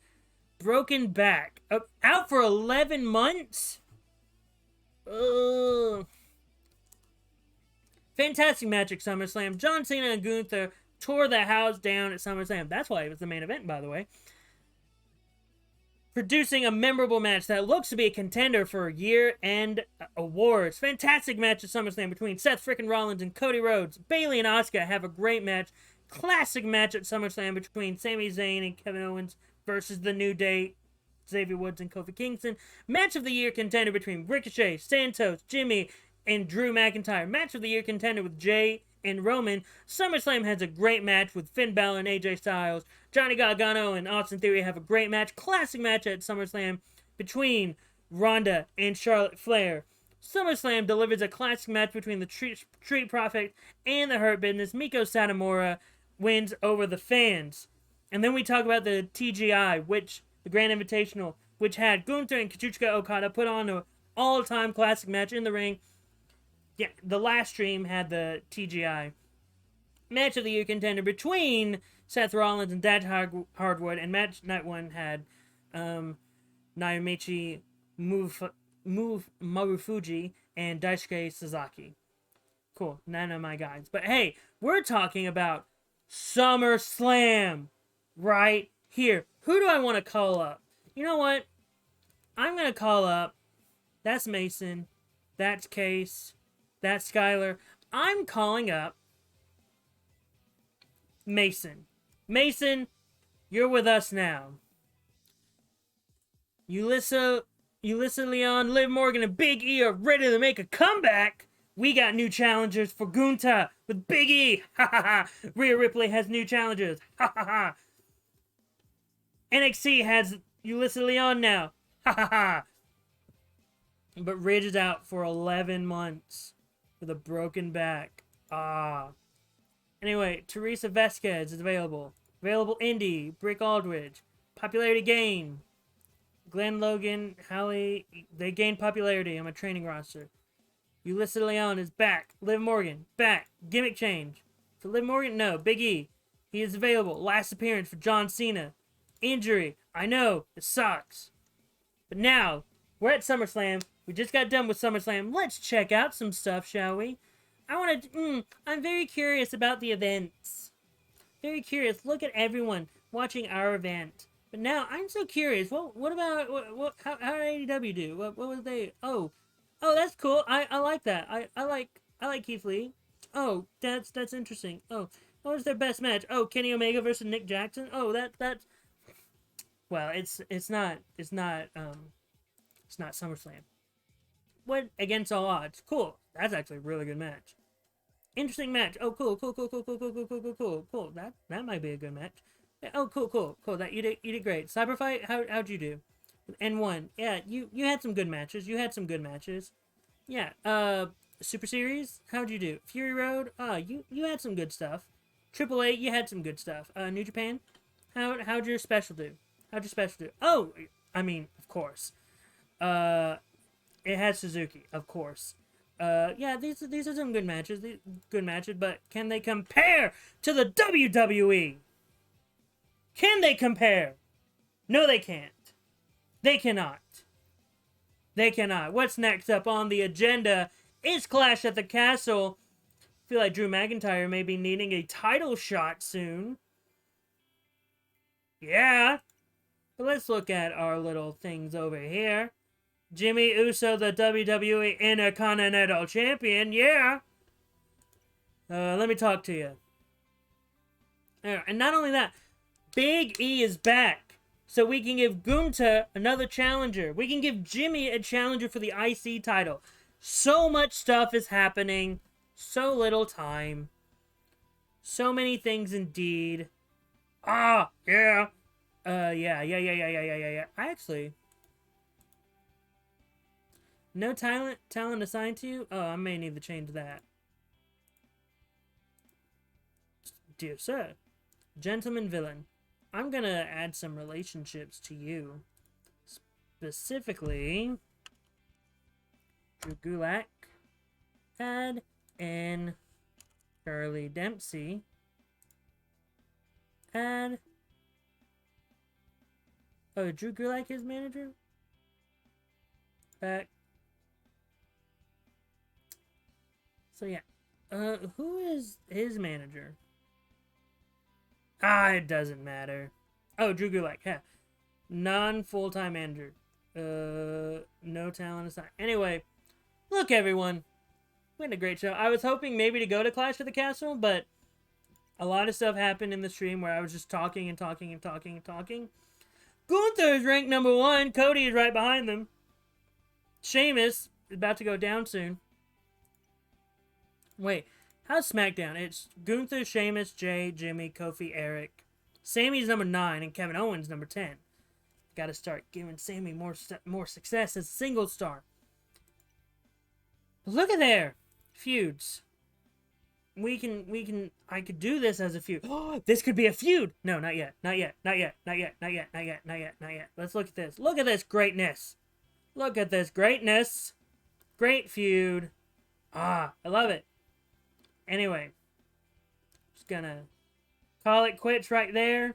Broken back. Out for 11 months? Fantastic match at SummerSlam. John Cena and Gunther tore the house down at SummerSlam. That's why it was the main event, by the way. Producing a memorable match that looks to be a contender for year-end awards. Fantastic match at SummerSlam between Seth Freakin Rollins and Cody Rhodes. Bayley and Asuka have a great match. Classic match at SummerSlam between Sami Zayn and Kevin Owens versus The New Day, Xavier Woods and Kofi Kingston. Match of the year contender between Ricochet, Santos, Jimmy, and Drew McIntyre. Match of the year contender with Jey and Roman. SummerSlam has a great match with Finn Balor and AJ Styles. Johnny Gargano and Austin Theory have a great match. Classic match at SummerSlam between Ronda and Charlotte Flair. SummerSlam delivers a classic match between the Street Profits and the Hurt Business. Miko Satomura wins over the fans. And then we talk about the TGI, the Grand Invitational, which had Gunther and Kazuchika Okada put on an all-time classic match in the ring. Yeah, the last stream had the TGI. Match of the year contender between Seth Rollins and Dash Hardwood, and match night one had Naomichi Marufuji and Daisuke Sasaki. Cool, none of my guys. But hey, we're talking about SummerSlam right here. Who do I want to call up? You know what? I'm going to call up, that's Mason, that's Case, that's Skylar. I'm calling up Mason. Mason, you're with us now. Ulissa, Leon, Liv Morgan, and Big E are ready to make a comeback. We got new challengers for Gunther with Big E. Ha ha ha. Rhea Ripley has new challengers. Ha ha ha. NXT has Ulissa Leon now. Ha ha ha. But Ridge is out for 11 months with a broken back. Anyway, Teresa Vasquez is available. Available Indy, Brick Aldridge. Popularity gain. Glenn Logan, Hallie, they gained popularity on my training roster. Ulissa Leon is back. Liv Morgan, back. Gimmick change. For Liv Morgan, no. Big E, he is available. Last appearance for John Cena. Injury, I know, it sucks. But now, we're at SummerSlam. We just got done with SummerSlam. Let's check out some stuff, shall we? I'm very curious about the events. Very curious. Look at everyone watching our event. But now, I'm so curious. What about, how did AEW do? What was they, oh, that's cool. I like that. I like Keith Lee. Oh, that's interesting. Oh, what was their best match? Oh, Kenny Omega versus Nick Jackson. Oh, that's, well, it's not SummerSlam. What against all odds? Cool. That's actually a really good match. Interesting match. Oh, cool. That might be a good match. Oh, cool. That you did great. Cyberfight, how'd you do? N1. Yeah, you had some good matches. Yeah. Super Series, how'd you do? Fury Road, you had some good stuff. AAA, you had some good stuff. New Japan, how'd your special do? Oh, I mean, of course. It had Suzuki, of course. Yeah, these are some good matches. But can they compare to the WWE? Can they compare? No, they can't. They cannot. What's next up on the agenda is Clash at the Castle. I feel like Drew McIntyre may be needing a title shot soon. Yeah. But let's look at our little things over here. Jimmy Uso, the WWE Intercontinental Champion. Yeah. Let me talk to you. And not only that, Big E is back. So we can give Gunther another challenger. We can give Jimmy a challenger for the IC title. So much stuff is happening. So little time. So many things indeed. Yeah. Yeah. Actually, no talent assigned to you? Oh, I may need to change that. Dear sir, gentleman villain, I'm gonna add some relationships to you. Specifically, Drew Gulak, add in Charlie Dempsey, add... Oh, Drew Gulak is manager? Back. So yeah. Who is his manager? It doesn't matter. Oh, Drew Gulak, yeah. Non-full-time manager. No talent assigned. Anyway, look everyone. We had a great show. I was hoping maybe to go to Clash of the Castle, but a lot of stuff happened in the stream where I was just talking. Gunther is ranked number 1. Cody is right behind them. Sheamus is about to go down soon. Wait, how's SmackDown? It's Gunther, Sheamus, Jey, Jimmy, Kofi, Eric. Sammy's number 9 and Kevin Owens number 10. Got to start giving Sammy more success as a single star. But look at there, feuds. I could do this as a feud. Oh, this could be a feud. No, not yet. Let's look at this. Look at this greatness. Great feud. I love it. Anyway, just gonna call it quits right there.